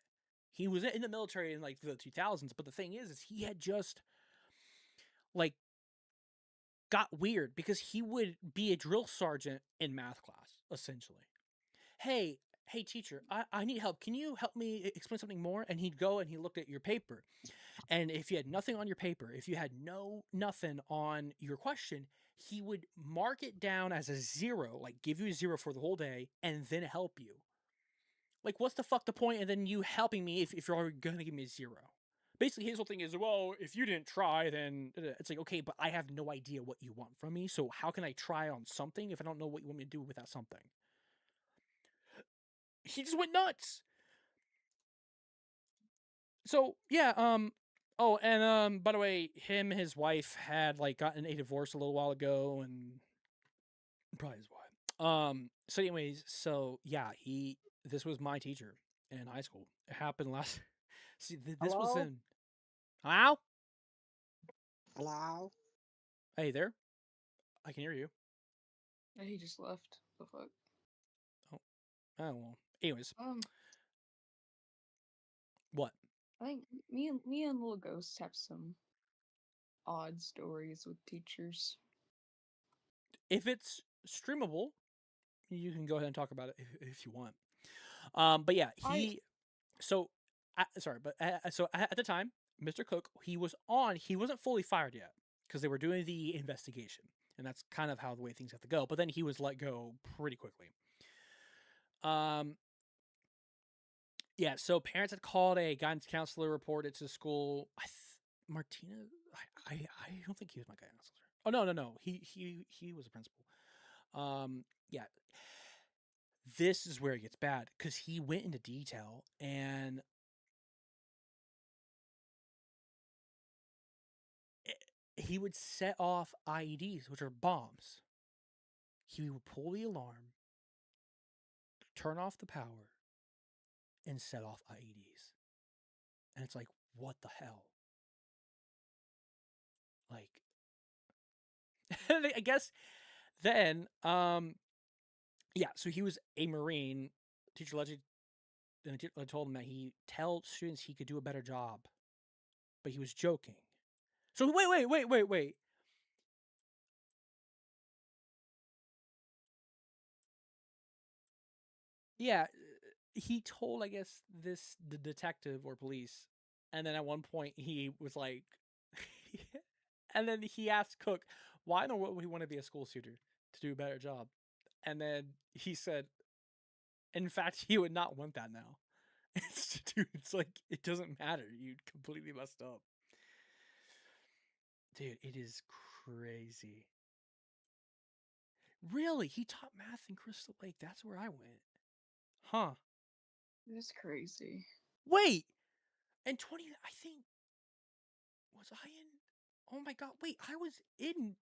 He was in the military in like the 2000s, but the thing is he had just like got weird because he would be a drill sergeant in math class essentially. Hey teacher, I need help. Can you help me explain something more? And he'd go and he looked at your paper. And if you had nothing on your paper, if you had nothing on your question, he would mark it down as a 0, like give you a 0 for the whole day, and then help you. Like, what's the fuck the point in then you helping me if you're already gonna give me a 0? Basically, his whole thing is, well, if you didn't try, then it's like, okay, but I have no idea what you want from me, so how can I try on something if I don't know what you want me to do with that something? He just went nuts. So yeah, oh, and by the way, him and his wife had like gotten a divorce a little while ago, and probably his wife. So anyways, so yeah, this was my teacher in high school. It happened last. See, this was Hello? in. Hello? Hello? Hey there. I can hear you. Yeah, he just left. The fuck? Oh well. Anyways, what? I think me and Little Ghost have some odd stories with teachers. If it's streamable, you can go ahead and talk about it if you want. But yeah, so sorry, but so at the time, Mr. Cook, he wasn't fully fired yet because they were doing the investigation, and that's kind of how the way things have to go. But then he was let go pretty quickly. Yeah, so parents had called a guidance counselor, reported to school. Martina, I don't think he was my guidance counselor. Oh no, he was a principal. Yeah, this is where it gets bad because he went into detail and he would set off IEDs, which are bombs. He would pull the alarm, turn off the power, and set off IEDs. And it's like, what the hell? Like, I guess then, yeah, so he was a Marine. Teacher allegedly told him that he told students he could do a better job, but he was joking. So wait. Yeah, he told, I guess, the detective or police, and then at one point he was like, and then he asked Cook, "Why in the world would he want to be a school shooter to do a better job?" And then he said, "In fact, he would not want that now." It's like it doesn't matter. You completely messed up, dude. It is crazy. Really, he taught math in Crystal Lake. That's where I went. Huh. That's crazy. Wait. In 20, I think, was I in? Oh my god! Wait, I was in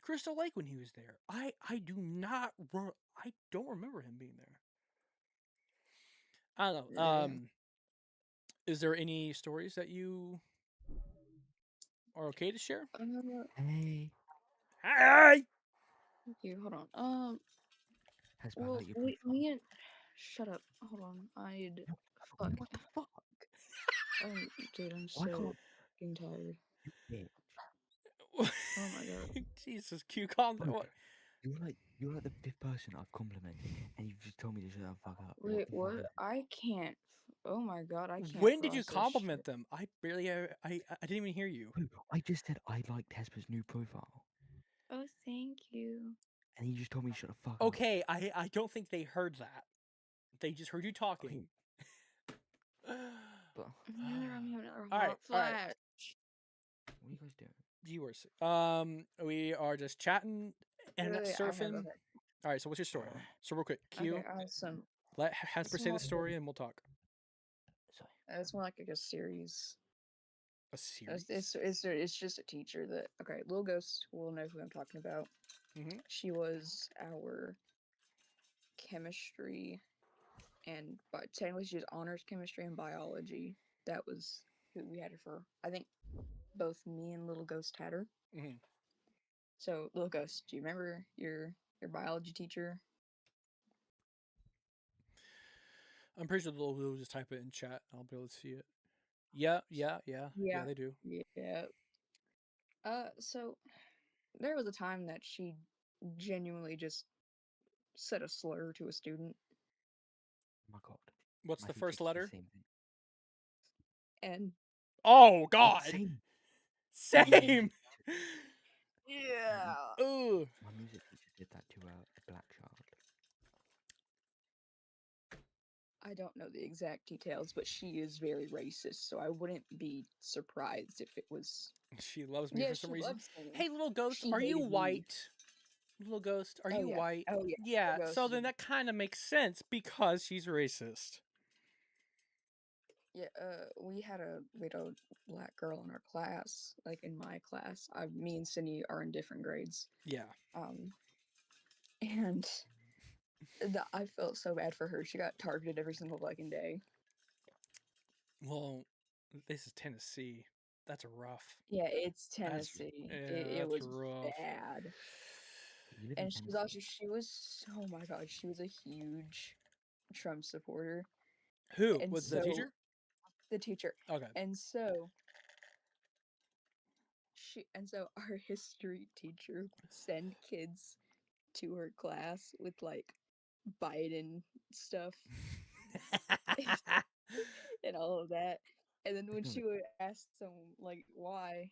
Crystal Lake when he was there. I do not. I don't remember him being there. I don't know. Yeah. Is there any stories that you are okay to share? Hey, Hi. Okay, hold on. Hesper, I Well, like your wait, profile. me and shut up. Hold on. Fuck. What the fuck? Dude, I'm Why so can't fucking tired. you bitch? Oh my god. Jesus, Q, calm down. Bro, What? you're like the fifth person I've complimented, and you've just told me to shut the fuck up. Wait, What the fuck what? is I can't. Oh my god, I can't When did you process compliment shit. them? I barely. I didn't even hear you. Bro, I just said I liked Hesper's new profile, Oh, thank you. and you just told me to shut the fuck up. Okay, I don't think they heard that. They just heard you talking. But I'm having another All right, hot all right. flash. what are you guys doing? Viewers, we are just chatting and Wait, I have surfing. okay. All right, so what's your story? So real quick, Q, Okay, I have some. let Hasper say the story and we'll talk. Sorry. It's more like a series. A series. It's just a teacher that. Okay, Little Ghost will know who I'm talking about. Mm-hmm. She was our chemistry but technically she was honors chemistry and biology. That was who we had her for. I think both me and Little Ghost had her. Mm-hmm. So Little Ghost, do you remember your biology teacher? I'm pretty sure they'll just type it in chat. I'll be able to see it. Yeah, they do. Yeah. So there was a time that she genuinely just said a slur to a student, Oh my god. What's My the teacher first did letter? the same thing. and Oh God. Same. Same. yeah. Ooh. My music teacher did that to a black child. I don't know the exact details, but she is very racist, so I wouldn't be surprised if it was. She loves me Yeah, for some she reason. loves me. Hey, little ghost, She are you hated me. white? Little ghost, are Oh you yeah. white? Oh yeah. Yeah. Little So Ghost then is- that kind of makes sense because she's racist. Yeah. We had a black girl in our class, like in my class. Me and Cindy are in different grades. Yeah. And I felt so bad for her. She got targeted every single fucking day. Well, this is Tennessee. That's rough. Yeah, it's That's Tennessee. yeah, It that's was rough. bad. You live in And Tennessee. she was oh my god, she was a huge Trump supporter. Who And was the so teacher? the teacher. Okay. And so our history teacher would send kids to her class with like Biden stuff and all of that. And then when she would ask them like why,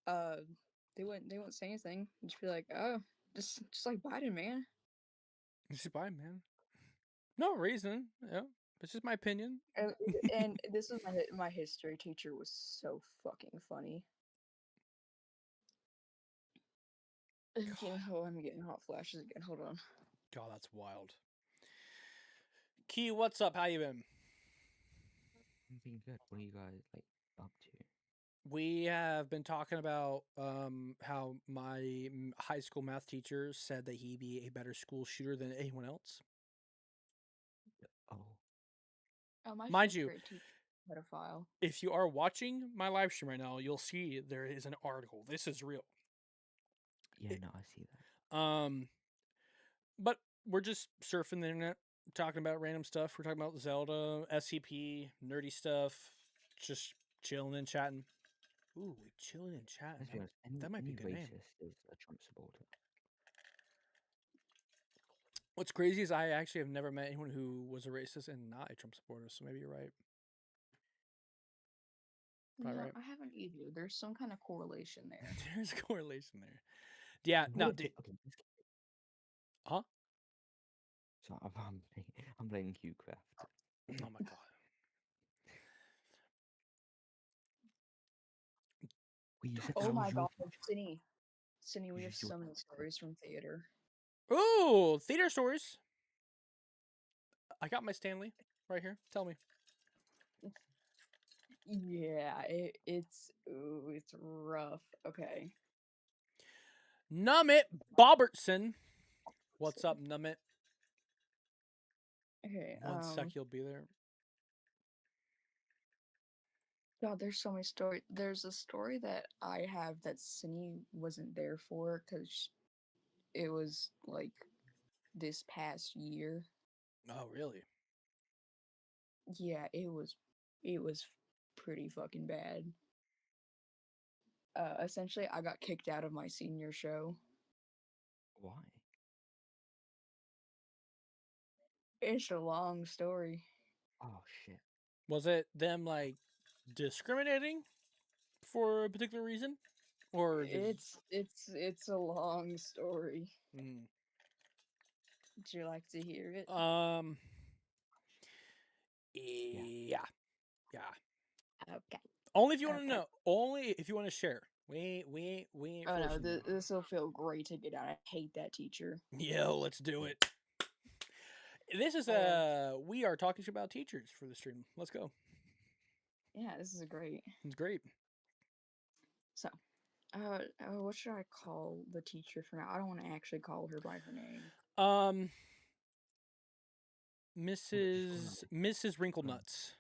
uh they wouldn't say anything. Just be like, oh, just like Biden, man. She's fine, man. No reason. Yeah, it's just my opinion. And this was my history teacher was so fucking funny. Oh, I'm getting hot flashes again. Hold on. God, that's wild. Key, what's up? How you been? I'm being good. What are you guys like up to? We have been talking about how my high school math teacher said that he'd be a better school shooter than anyone else. Oh, Oh, my Mind fifth you, grade teacher pedophile. if you are watching my live stream right now, you'll see there is an article. This is real. yeah, no, I see that. But we're just surfing the internet, talking about random stuff. We're talking about Zelda, SCP, nerdy stuff, just chilling and chatting. Ooh, chilling and chatting. Let's be honest. Any That might be a good name. racist is a Trump supporter. What's crazy is I actually have never met anyone who was a racist and not a Trump supporter. So maybe you're right. Probably No, right. I haven't either. There's some kind of correlation there. There's a correlation there. Yeah. What No. okay, let's get- Huh? So I'm playing QCraft. Oh my god. Wait, you said Oh that my was your god, Cindy, we have Use your so many test stories from theater. Ooh, theater stories. I got my Stanley right here. Tell me. Yeah, it's rough. Okay. Nummit Bobertson. What's up, Nummit? Okay. One sec, you'll be there. God, there's so many stories. There's a story that I have that Cindy wasn't there for because it was like this past year. Oh, really? Yeah, it was pretty fucking bad. Essentially, I got kicked out of my senior show. Why? It's a long story. Oh shit. Was it them like discriminating for a particular reason, or did It's a long story. Mm. Would you like to hear it? Yeah, yeah. Okay. Only if you want to Okay. know. Only if you want to share. We ain't Oh no, forcing you. this will feel great to get out. I hate that teacher. Yo, let's do it. This is we are talking about teachers for the stream. Let's go. Yeah, this is great. It's great. So, what should I call the teacher for now? I don't want to actually call her by her name. Mrs. Wrinkle Nuts.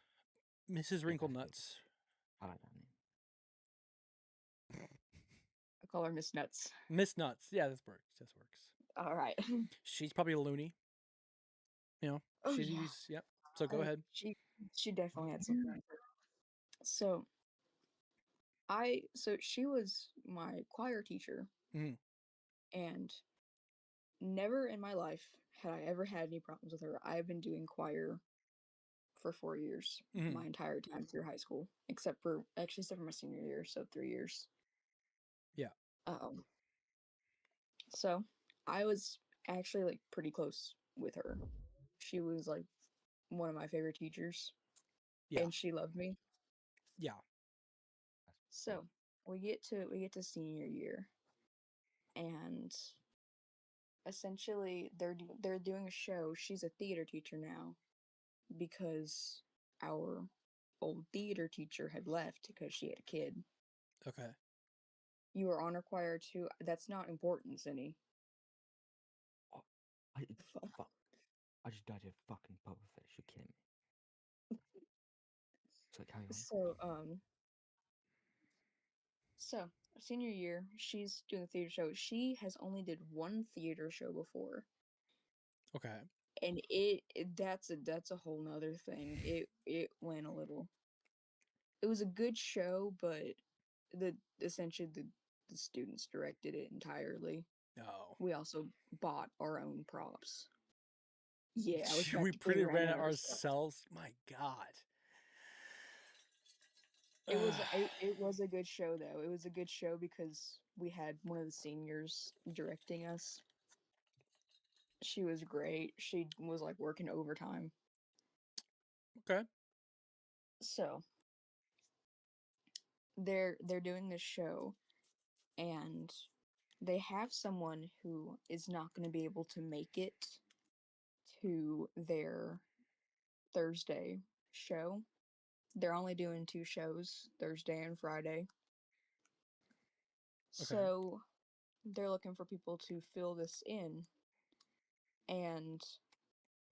Mrs. Wrinkle Nuts. I like that name. I call her Miss Nuts. Miss Nuts. Yeah, this works. This works. All right. She's probably a loony. You know, Oh, she's yeah. yep. So go ahead. She definitely had something. So she was my choir teacher, Mhm. and never in my life had I ever had any problems with her. I've been doing choir for 4 years, Mhm. my entire time through high school, except for my senior year, so 3 years. Yeah. So I was actually like pretty close with her. She was like one of my favorite teachers. Yeah. And she loved me. Yeah. So we get to senior year, and essentially they're doing a show. She's a theater teacher now because our old theater teacher had left because she had a kid. Okay. You were honor choir too. That's not important, Zinni. Fuck. I just died of fucking pufferfish. You're kidding me. So carry on. So senior year, she's doing a theater show. She has only did one theater show before, Okay. and that's a whole nother thing. It went a little. It was a good show, but essentially the students directed it entirely. No. We also bought our own props. Yeah, we We practically pretty ran it it ourselves. My God. It was a good show though. It was a good show because we had one of the seniors directing us. She was great. She was like working overtime. Okay. So they're doing this show, and they have someone who is not going to be able to make it to their Thursday show. They're only doing 2 shows, Thursday and Friday. Okay. So they're looking for people to fill this in. And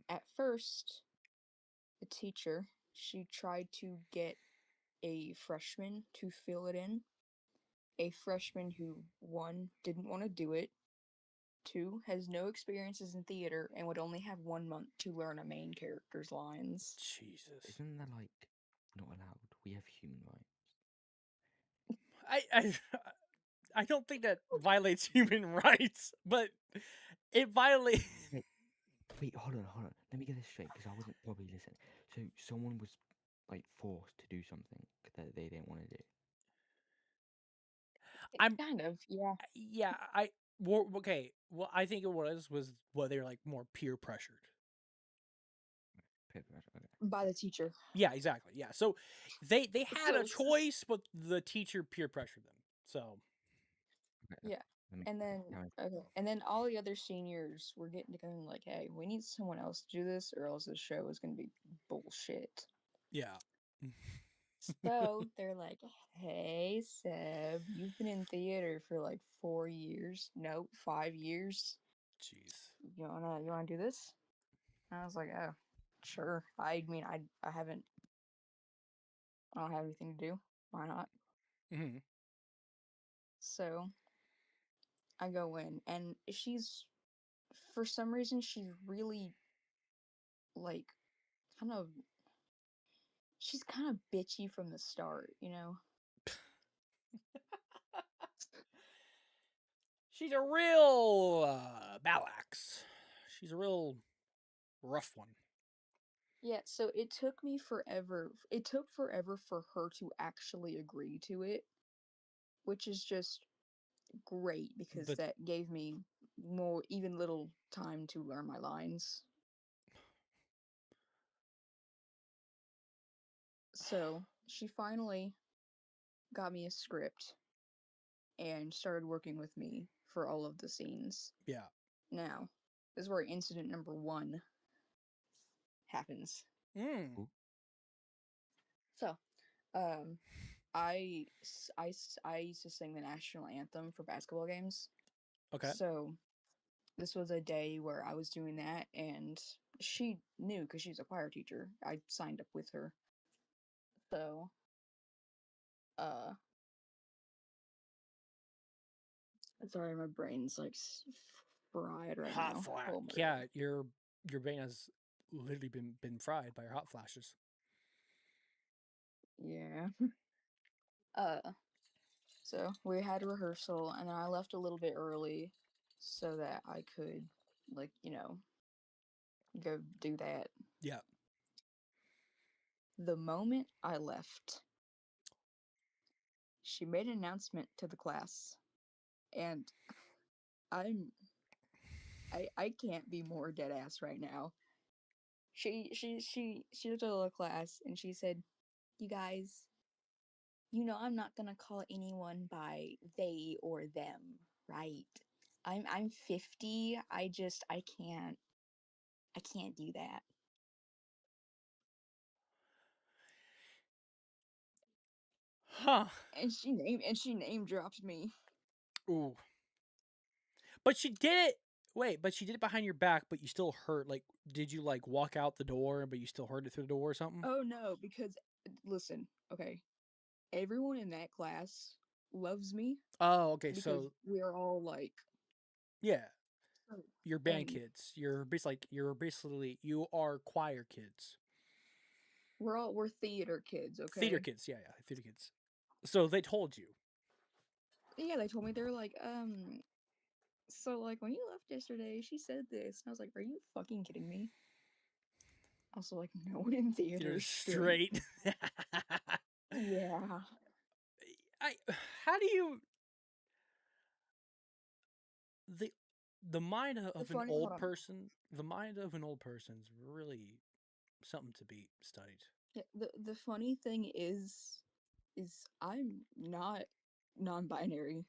at first, the teacher, she tried to get a freshman to fill it in. A freshman who, 1, didn't want to do it, 2, has no experiences in theater and would only have 1 month to learn a main character's lines. Jesus. Isn't that like not allowed? We have human rights. I don't think that violates human rights, but it violates. Wait, hold on. Let me get this straight because I wasn't probably listening. So someone was like forced to do something that they didn't want to do. I'm Kind of, yeah. yeah. Okay. Well, I think it was what they were like more peer pressured. Peer pressure, okay. By the teacher. Yeah, exactly. Yeah. So they had So a choice, but the teacher peer pressured them. So Okay, yeah. that makes And then sense. Now okay. And then all the other seniors were getting together and like, hey, we need someone else to do this or else this show is gonna be bullshit. yeah. So they're like, hey Seb, you've been in theater for like 4 years. Nope, 5 years. Jeez. You wanna do this? And I was like, oh, sure. I mean I don't have anything to do. Why not? Hmm. So I go in and for some reason she's really like kind of she's kind of bitchy from the start, you know? She's a real battle axe. She's a real rough one. Yeah, so it took me forever. It took forever for her to actually agree to it, which is just great because The that gave me even little time to learn my lines. So she finally got me a script and started working with me for all of the scenes. yeah. Now, this is where incident number 1 happens. Mm. So, um, I used to sing the national anthem for basketball games. Okay. So this was a day where I was doing that, and she knew because she's a choir teacher. I signed up with her. So, uh, sorry, my brain's like fried right Hot now. flash. Oh my Yeah, your brain has literally been fried by your hot flashes. god. Yeah. So we had a rehearsal, and then I left a little bit early so that I could, like, go do that. Yeah. The moment I left, she made an announcement to the class, and I'm I can't be more dead ass right now. She looked at the class and she said, "You guys, I'm not gonna call anyone by they or them, right? I'm 50. I can't do that." Huh. And she name dropped me. Ooh. But she did it. Wait, but she did it behind your back, but you still heard. Like, did you like walk out the door, but you still heard it through the door or something? Oh no, because listen, okay, everyone in that class loves me Oh, okay. because So we're all like yeah, so you're band funny. kids. You're basically you are choir kids, We're theater kids, theater okay? kids. Yeah, yeah, theater kids. So they told you. Yeah, they told me they're like, so like when you left yesterday, she said this. And I was like, are you fucking kidding me? Also, like, no one in theater Theater is straight. straight. Yeah. I. How do you the the mind of an Hold old on. person? The mind of an old person's really something to be studied. Yeah, the funny thing is I'm not non-binary.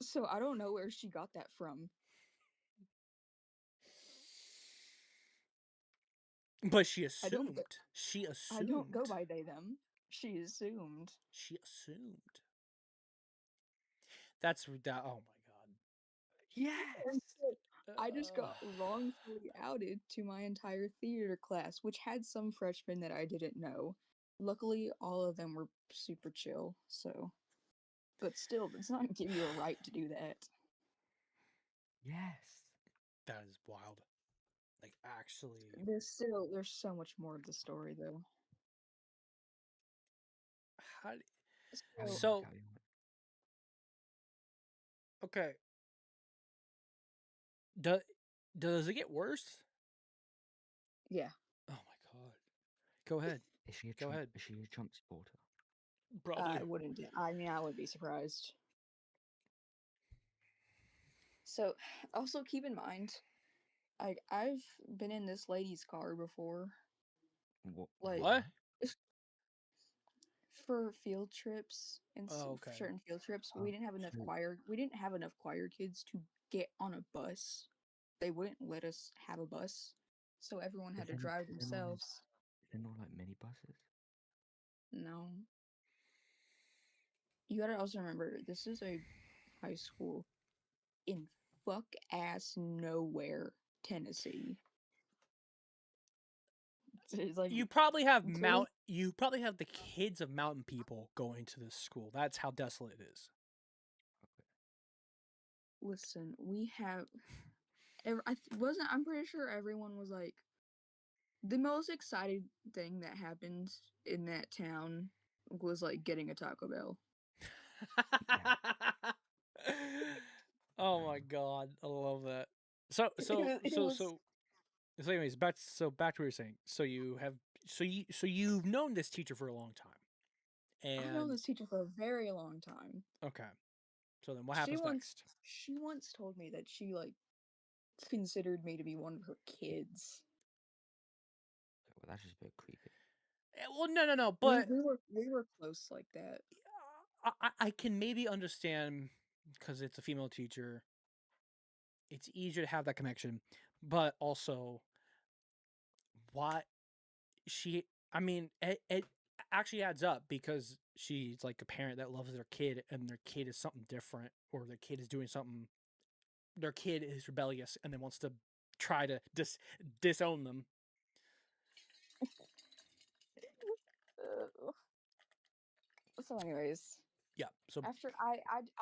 So I don't know where she got that from. But she I don't go, assumed. She I don't go assumed. by they them. She assumed. She assumed. That's that. Oh my Yes. And so I just god. got wrongfully outed to my entire theater class, which had some freshmen that I didn't know. Luckily, all of them were super chill, so. But still, does not give you a right to do that. Yes. That is wild. Like actually, There's so much more to the story, though. how? Carry So, on. So Carry on. okay. Do, Does it get worse? Yeah. Oh my god. Go ahead. Is she a Go Trump? ahead. Is she a Trump supporter? Probably. I wouldn't. I mean, I would be surprised. So, also keep in mind, I've been in this lady's car before, What? What? for field trips and Oh, okay. certain field trips. Oh, We didn't have enough so- choir. We didn't have enough choir kids to get on a bus. They wouldn't let us have a bus, so everyone had Is to there- drive is there not like- themselves. Is there not like mini buses? No. You gotta also remember, this is a high school in fuck ass nowhere, Tennessee. It's like You probably have literally- you probably have the kids of mountain people going to this school. That's how desolate it is. listen, we have. I'm pretty sure everyone was like, the most excited thing that happened in that town was like getting a Taco Bell. Oh my god, I love that. So anyways, back to what you were saying. You've known this teacher for a long time. I've known And this teacher for a very long time. okay. So then what happens next? She once told me that she like considered me to be one of her kids. Well, that's just a bit creepy. Well, no, We, but we were close like that. I can maybe understand because it's a female teacher. It's easier to have that connection, but also why I mean, it actually adds up because she's like a parent that loves their kid and their kid is something different or their kid is doing something, their kid is rebellious and then wants to try to disown them. So anyways, Yeah. So after I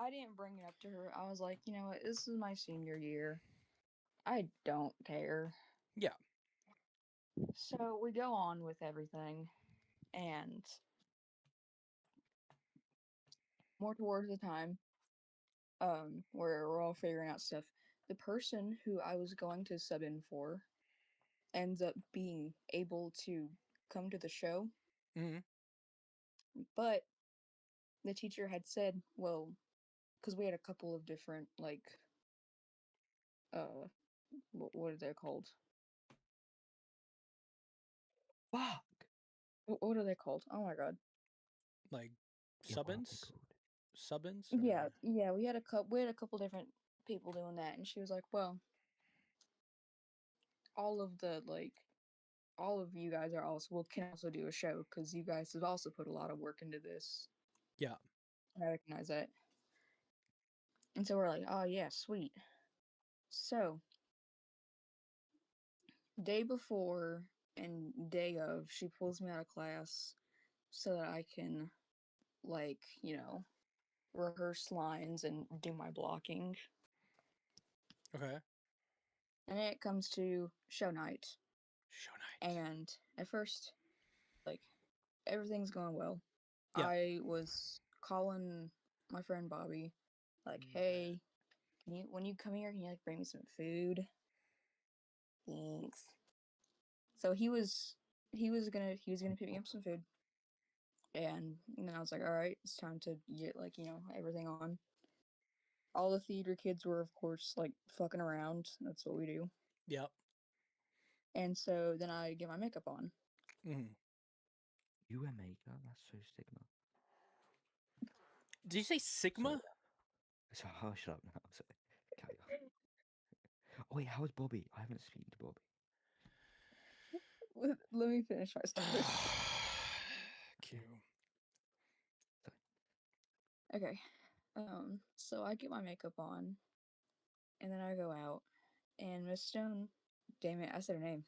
didn't bring it up to her. I was like, you know what, this is my senior year. I don't care. yeah. So we go on with everything, and more towards the time, where we're all figuring out stuff. The person who I was going to sub in for ends up being able to come to the show, Hmm. but the teacher had said, well, because we had a couple of different like, what are they called? Fuck. What are they called? Oh my god. Like Yeah, what are they subbins, called? subbins. Yeah. We had a couple different people doing that, and she was like, well, all of the like all of you guys are also can also do a show because you guys have also put a lot of work into this. Yeah. I recognize that. And so we're like, oh yeah, sweet. So day before and day of, she pulls me out of class so that I can like, rehearse lines and do my blocking. Okay. And then it comes to show night. Show night. And at first, like, everything's going well. Yeah. I was calling my friend Bobby, like, hey, when you come here, can you like bring me some food? Thanks. So he was gonna pick me up some food. And then I was like, all right, it's time to get like, everything on. All the theater kids were of course like fucking around. That's what we do. Yep. And so then I get my makeup on. Hmm. You wear makeup? That's so stigma. Did you say Sigma? So hush up now. So carry on. Oh wait, how's Bobby? I haven't spoken to Bobby. Let me finish my story. Cute. Okay. So I get my makeup on, and then I go out, and Miss Stone, damn it, I said her name.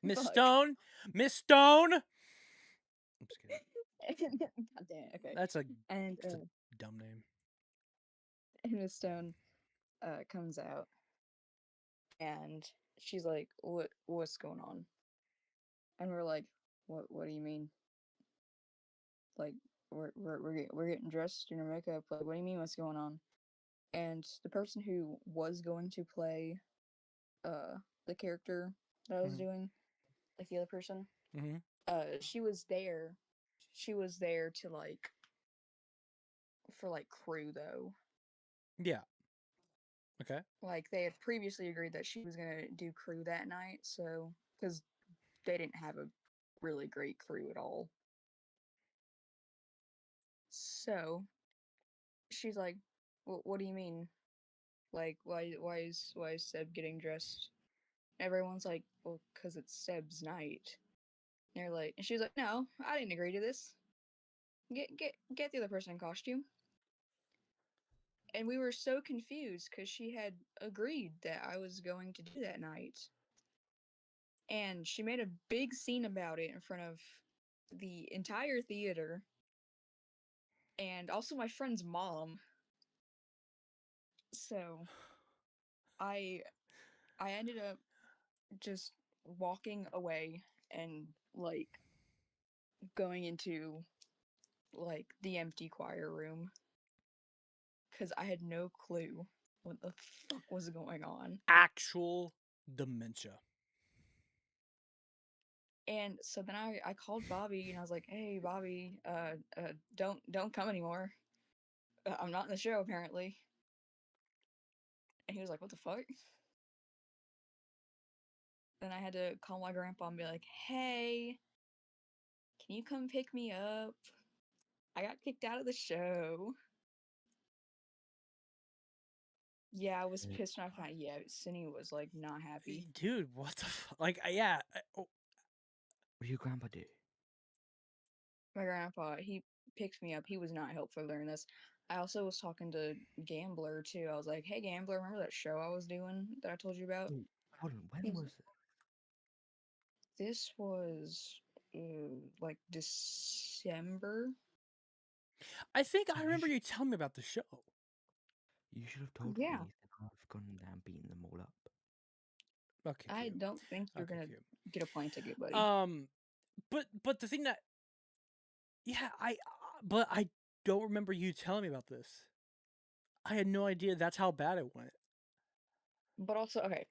Miss Fuck. Stone. Miss Stone. I'm just kidding. God damn it. Okay. That's a And dumb name. and Miss Stone comes out, and she's like, what's going on? And we're like, what do you mean? Like, we're getting dressed in our makeup. Like, what do you mean? What's going on? And the person who was going to play the character that I was Mhm. doing, like the other person. Mm-hmm. She was there. She was there to like for like crew though. Yeah. Okay. Like they had previously agreed that she was gonna do crew that night, so because they didn't have a really great crew at all. So she's like, "What do you mean? Like, why is Seb getting dressed?" Everyone's like, "Well, because it's Seb's night." And they're like, and she's like, "No, I didn't agree to this. Get the other person in costume." And we were so confused because she had agreed that I was going to do that night. And she made a big scene about it in front of the entire theater and also my friend's mom. So I I ended up just walking away and like going into like the empty choir room because I had no clue what the fuck was going on. Actual dementia. And so then I called Bobby and I was like, "Hey, Bobby, don't come anymore. I'm not in the show apparently." And he was like, "What the fuck?" Then I had to call my grandpa and be like, "Hey, can you come pick me up? I got kicked out of the show." Yeah, I was pissed when I found. Yeah, Cindy was like not happy. Dude, what the like? Yeah. What did your grandpa do? My grandpa, he picked me up. He was not helpful during this. I also was talking to Gambler too. I was like, "Hey, Gambler, remember that show I was doing that I told you about?" Wait, hold on. When He's- was it? This was like December. I think I You remember sh- you telling me about the show. You should have told Yeah, me. Then I've gone down beating them all up. Okay, I cute. don't think you're Okay, gonna cute. get a plane ticket, buddy. But the thing that, yeah, but I don't remember you telling me about this. I had no idea that's how bad it went. But also, okay,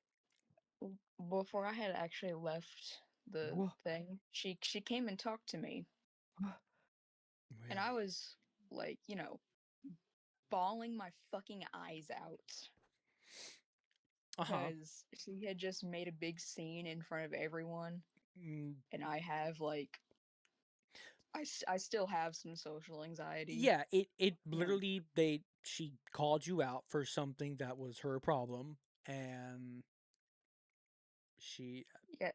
before I had actually left the What? thing, she came and talked to me, What? and I was like, bawling my fucking eyes out Uh huh. because she had just made a big scene in front of everyone, Mm, and I have like, I still have some social anxiety. yeah. It You know, literally she called you out for something that was her problem, and she. yeah.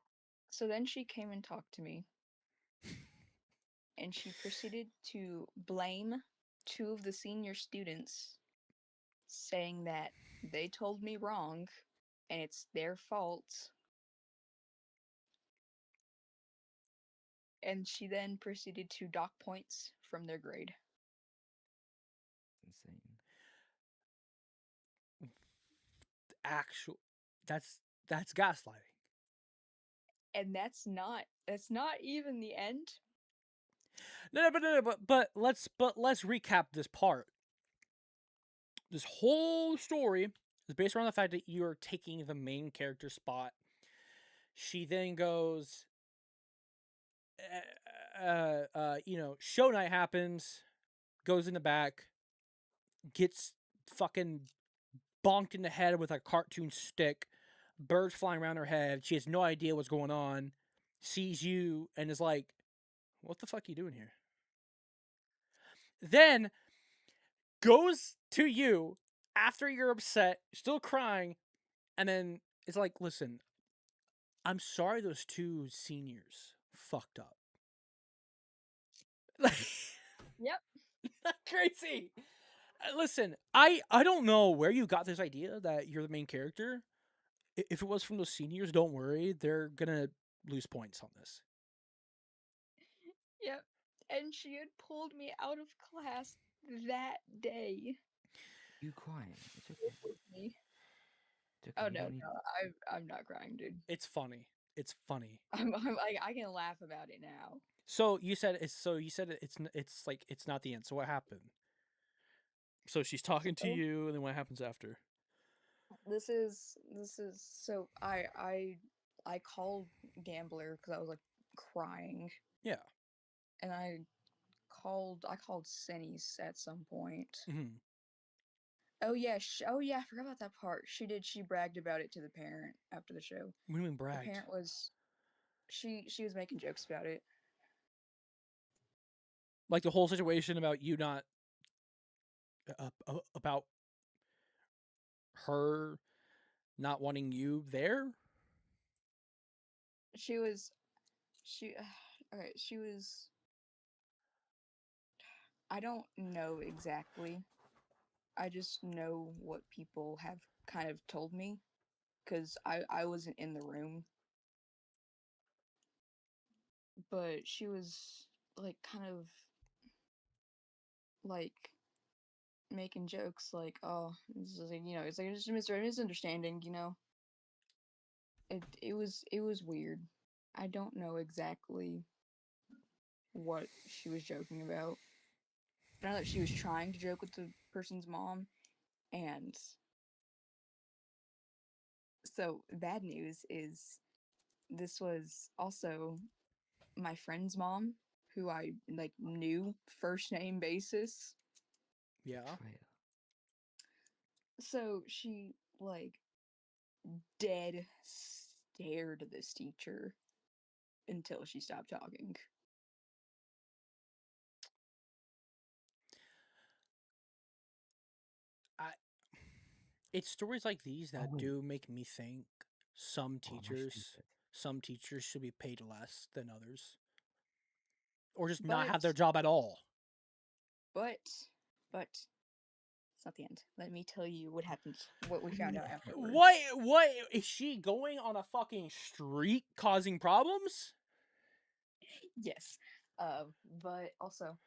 So then she came and talked to me, and she proceeded to blame two of the senior students, saying that they told me wrong and it's their fault. And she then proceeded to dock points from their grade. Insane. Actual. That's gaslighting. And that's not even the end. But let's recap this part. This whole story is based around the fact that you're taking the main character spot. She then goes, show night happens, goes in the back, gets fucking bonked in the head with a cartoon stick, birds flying around her head. She has no idea what's going on, sees you, and is like, what the fuck are you doing here? Then goes to you after you're upset, still crying, and then it's like, listen, I'm sorry those two seniors fucked up. Yep. Crazy. Listen, I don't know where you got this idea that you're the main character. If it was from those seniors, don't worry, they're gonna lose points on this. Yep. And she had pulled me out of class that day. You crying? It's okay. Me. It's okay. Oh You no, don't need. no, I'm not crying, dude. It's funny. It's funny. I'm like I can laugh about it now. So you said it's like it's not the end. So what happened? So she's talking to So you, and then what happens after? this is so I called Gambler because I was like crying, Yeah. and I called Sennies at some point. Hmm. Oh yeah, I forgot about that part. She bragged about it to the parent after the show. What do you mean The bragged? parent was she was making jokes about it. Like the whole situation about you not about her not wanting you there. She was okay, she was I don't know exactly. I just know what people have kind of told me because I wasn't in the room. But she was like kind of like making jokes like, oh, this is like, it's like just a misunderstanding, it was weird. I don't know exactly what she was joking about. I know that she was trying to joke with the person's mom, and so bad news is this was also my friend's mom, who I like knew first name basis. Yeah. Betrayal. So she like dead stared at this teacher until she stopped talking. It's stories like these that wait. do make me think some Oh, am I teachers stupid? should be paid less than others, or just not But have their job at all. but it's not the end. Let me tell you what happened, what we found out afterwards. What is she going on a fucking streak causing problems? Yes. But also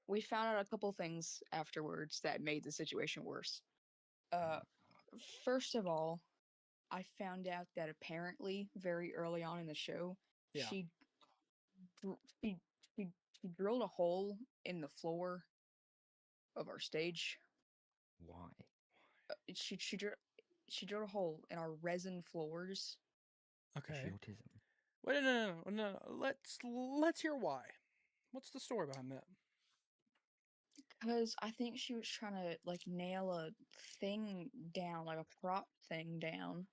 we found out a couple things afterwards that made the situation worse. Uh First of all, I found out that apparently very early on in the show, Yeah. she dr- she she, she drilled a hole in the floor of our stage. Why? She drilled a hole in our resin floors. Is she Okay. autism? Wait, no. Let's hear why. What's the story behind that? Because I think she was trying to like nail a thing down, like a prop thing down.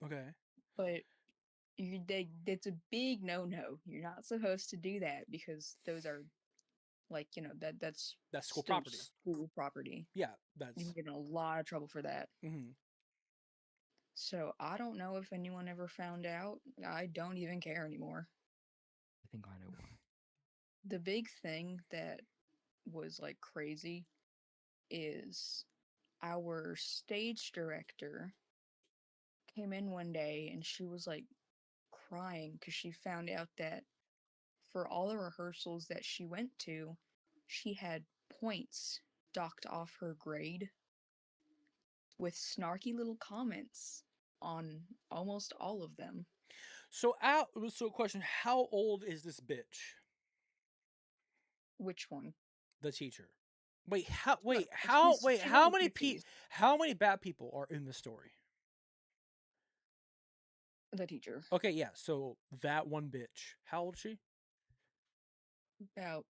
Okay. But it's a big no. You're not supposed to do that because those are like, that's That's school still property. school property. Yeah, You can that's. get in a lot of trouble for that. Mm-hmm. So I don't know if anyone ever found out. I don't even care anymore. I think I know why. The big thing that was like crazy is our stage director came in one day and she was like crying because she found out that for all the rehearsals that she went to, she had points docked off her grade with snarky little comments on almost all of them. So, question: how old is this bitch? Which one? The teacher. Wait, how? Look, Wait, she's in the 50s. how many bad people are in the story? The teacher. Okay, yeah. So that one bitch. How old is she? About,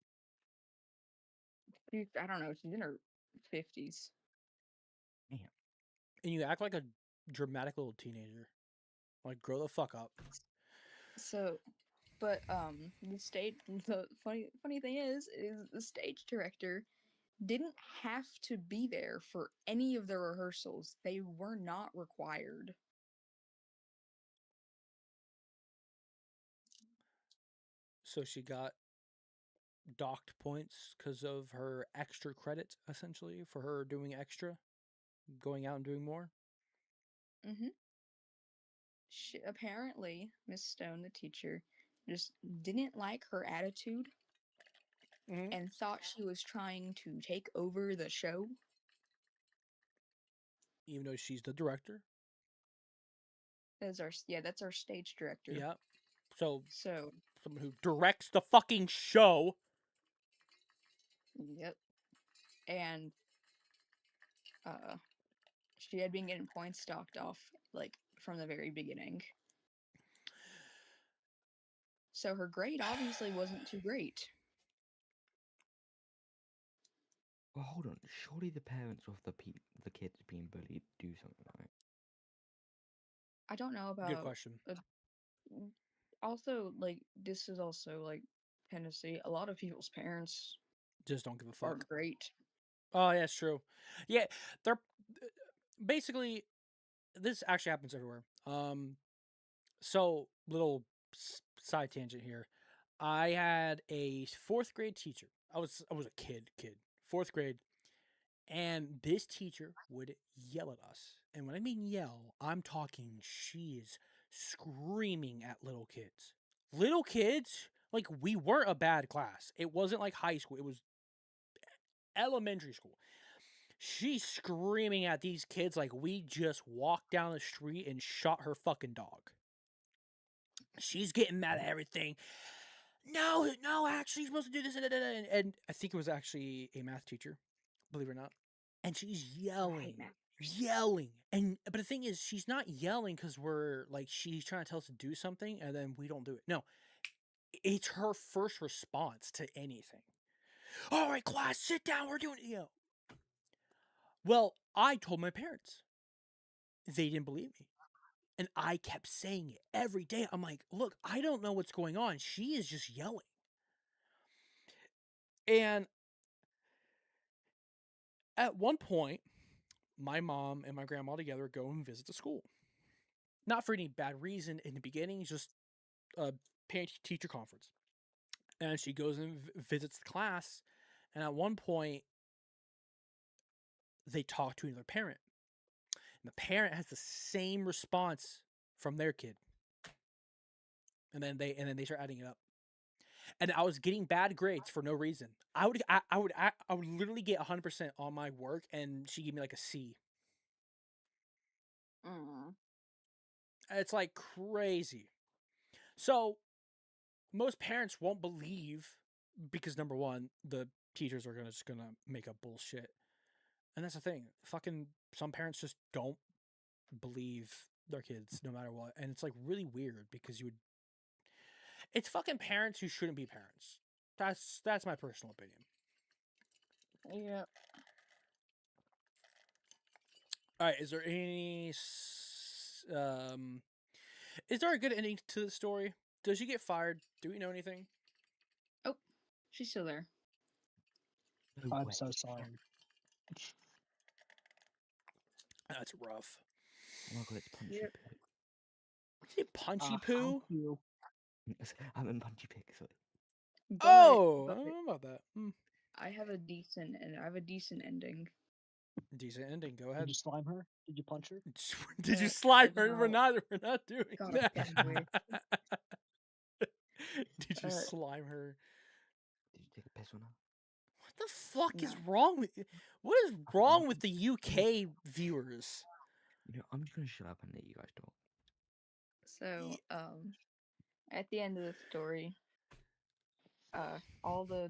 I don't know, she's in her 50s. Damn. And you act like a dramatic little teenager. Like, grow the fuck up. So, but the funny thing is the stage director didn't have to be there for any of the rehearsals. They were not required. So she got docked points because of her extra credit, essentially, for her doing extra, going out and doing more. Mm-hmm. Apparently, Miss Stone, the teacher, just didn't like her attitude Mm-hmm. and thought she was trying to take over the show. Even though she's the director. That's our stage director. Yeah. So So, someone who directs the fucking show. yep. And She had been getting points stocked off, like, from the very beginning. So her grade obviously wasn't too great. Well, hold on. Surely the parents of the kids being bullied do something, right? I don't know about. Good question. Also, like, this is also, like, Tennessee. A lot of people's parents Just don't give a fuck. aren't great. Oh, yeah, it's true. Yeah, they're basically, this actually happens everywhere. So little side tangent here. I had a 4th grade teacher. I was a kid, 4th grade, and this teacher would yell at us. And when I mean yell, I'm talking she is screaming at little kids. Little kids, like, we weren't a bad class. It wasn't like high school. It was elementary school. She's screaming at these kids like we just walked down the street and shot her fucking dog. She's getting mad at everything. No, actually, you're supposed to do this. And I think it was actually a math teacher, believe it or not. And she's yelling. But the thing is, she's not yelling because we're like, she's trying to tell us to do something and then we don't do it. No, it's her first response to anything. All right, class, sit down. We're doing it. Well, I told my parents. They didn't believe me. And I kept saying it every day. I'm like, look, I don't know what's going on. She is just yelling. And at one point, my mom and my grandma together go and visit the school. Not for any bad reason in the beginning, just a parent-teacher conference. And she goes and visits the class. And at one point, they talk to another parent. And the parent has the same response from their kid. And then they start adding it up. And I was getting bad grades for no reason. I would literally get 100% on my work, and she gave me like a C. It's like crazy. So most parents won't believe because number one, the teachers are just gonna make up bullshit, and that's the thing. Fucking some parents just don't believe their kids no matter what, and it's like really weird because you would. It's fucking parents who shouldn't be parents. That's my personal opinion. Yeah. All right, is there a good ending to the story? Does she get fired? Do we know anything? Oh, she's still there. No I'm way. so sorry. That's rough. Oh my god, it's Punchy Yep. Pig. Is it Punchy How Poo? cute. I'm in Punchy Pig, sorry. But, Oh, I but don't know about that. I have a decent ending. Decent ending. Go Did ahead. you slime her? Did you punch her? Did you Uh, slime her? no. We're not doing God that. damn it. Did you slime her? Did you take a piss on her? What the fuck is No. wrong with you? What is wrong with the UK viewers? You know, I'm just gonna shut up and let you guys talk. So, at the end of the story, all the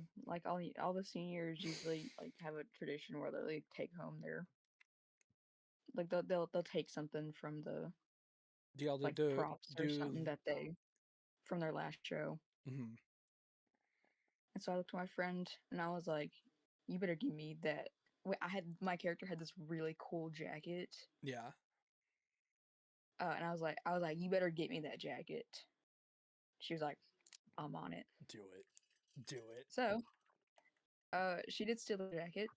seniors usually like have a tradition where they like, take home their like they'll take something from the Do y'all like do props or something that they from their last show. Mhm. And so I looked at my friend and I was like, "You better give me that." My character had this really cool jacket. Yeah. And I was like, "You better get me that jacket." She was like, "I'm on it." Do it. Do it. So, she did steal the jacket,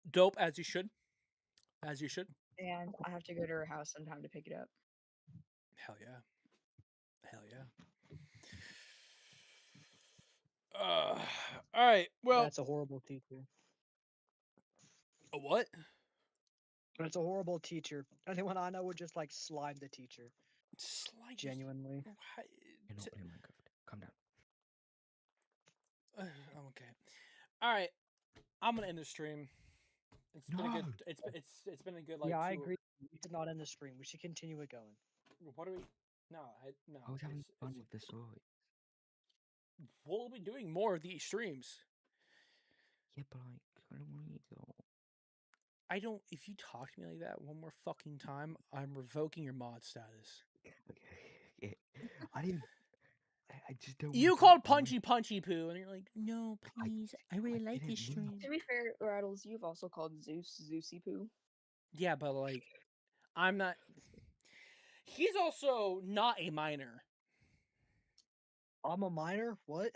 Dope as you should. As you should. and I have to go to her house sometime to pick it up. Hell yeah. Hell yeah. All right. Well, That's a horrible teacher. a what? That's a horrible teacher. Anyone I know would just like slime the teacher. Slime. Genuinely. You're not playing Minecraft. Calm down. I'm okay. All right. I'm gonna end the stream. It's been a good. It's been a good like. Yeah, I 2 agree. We should not end the stream. We should continue it going. What do we? No, no. I was having fun with the story. We'll be doing more of these streams. Yeah, but like, I don't want to eat though. I don't. If you talk to me like that one more fucking time, I'm revoking your mod status. Okay. I didn't. I just don't. You called Punchy Poo, and you're like, no, please. I really like didn't this mean stream. To be fair, Rattles, you've also called Zeus Zeusy Poo. Yeah, but like, I'm not. He's also not a minor. I'm a minor? What?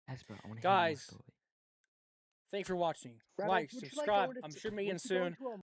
Esper, I want to hear more Guys, story. thanks for watching. Rattles, Like, would you like subscribe. going to I'm t- sure would meeting you go soon. into a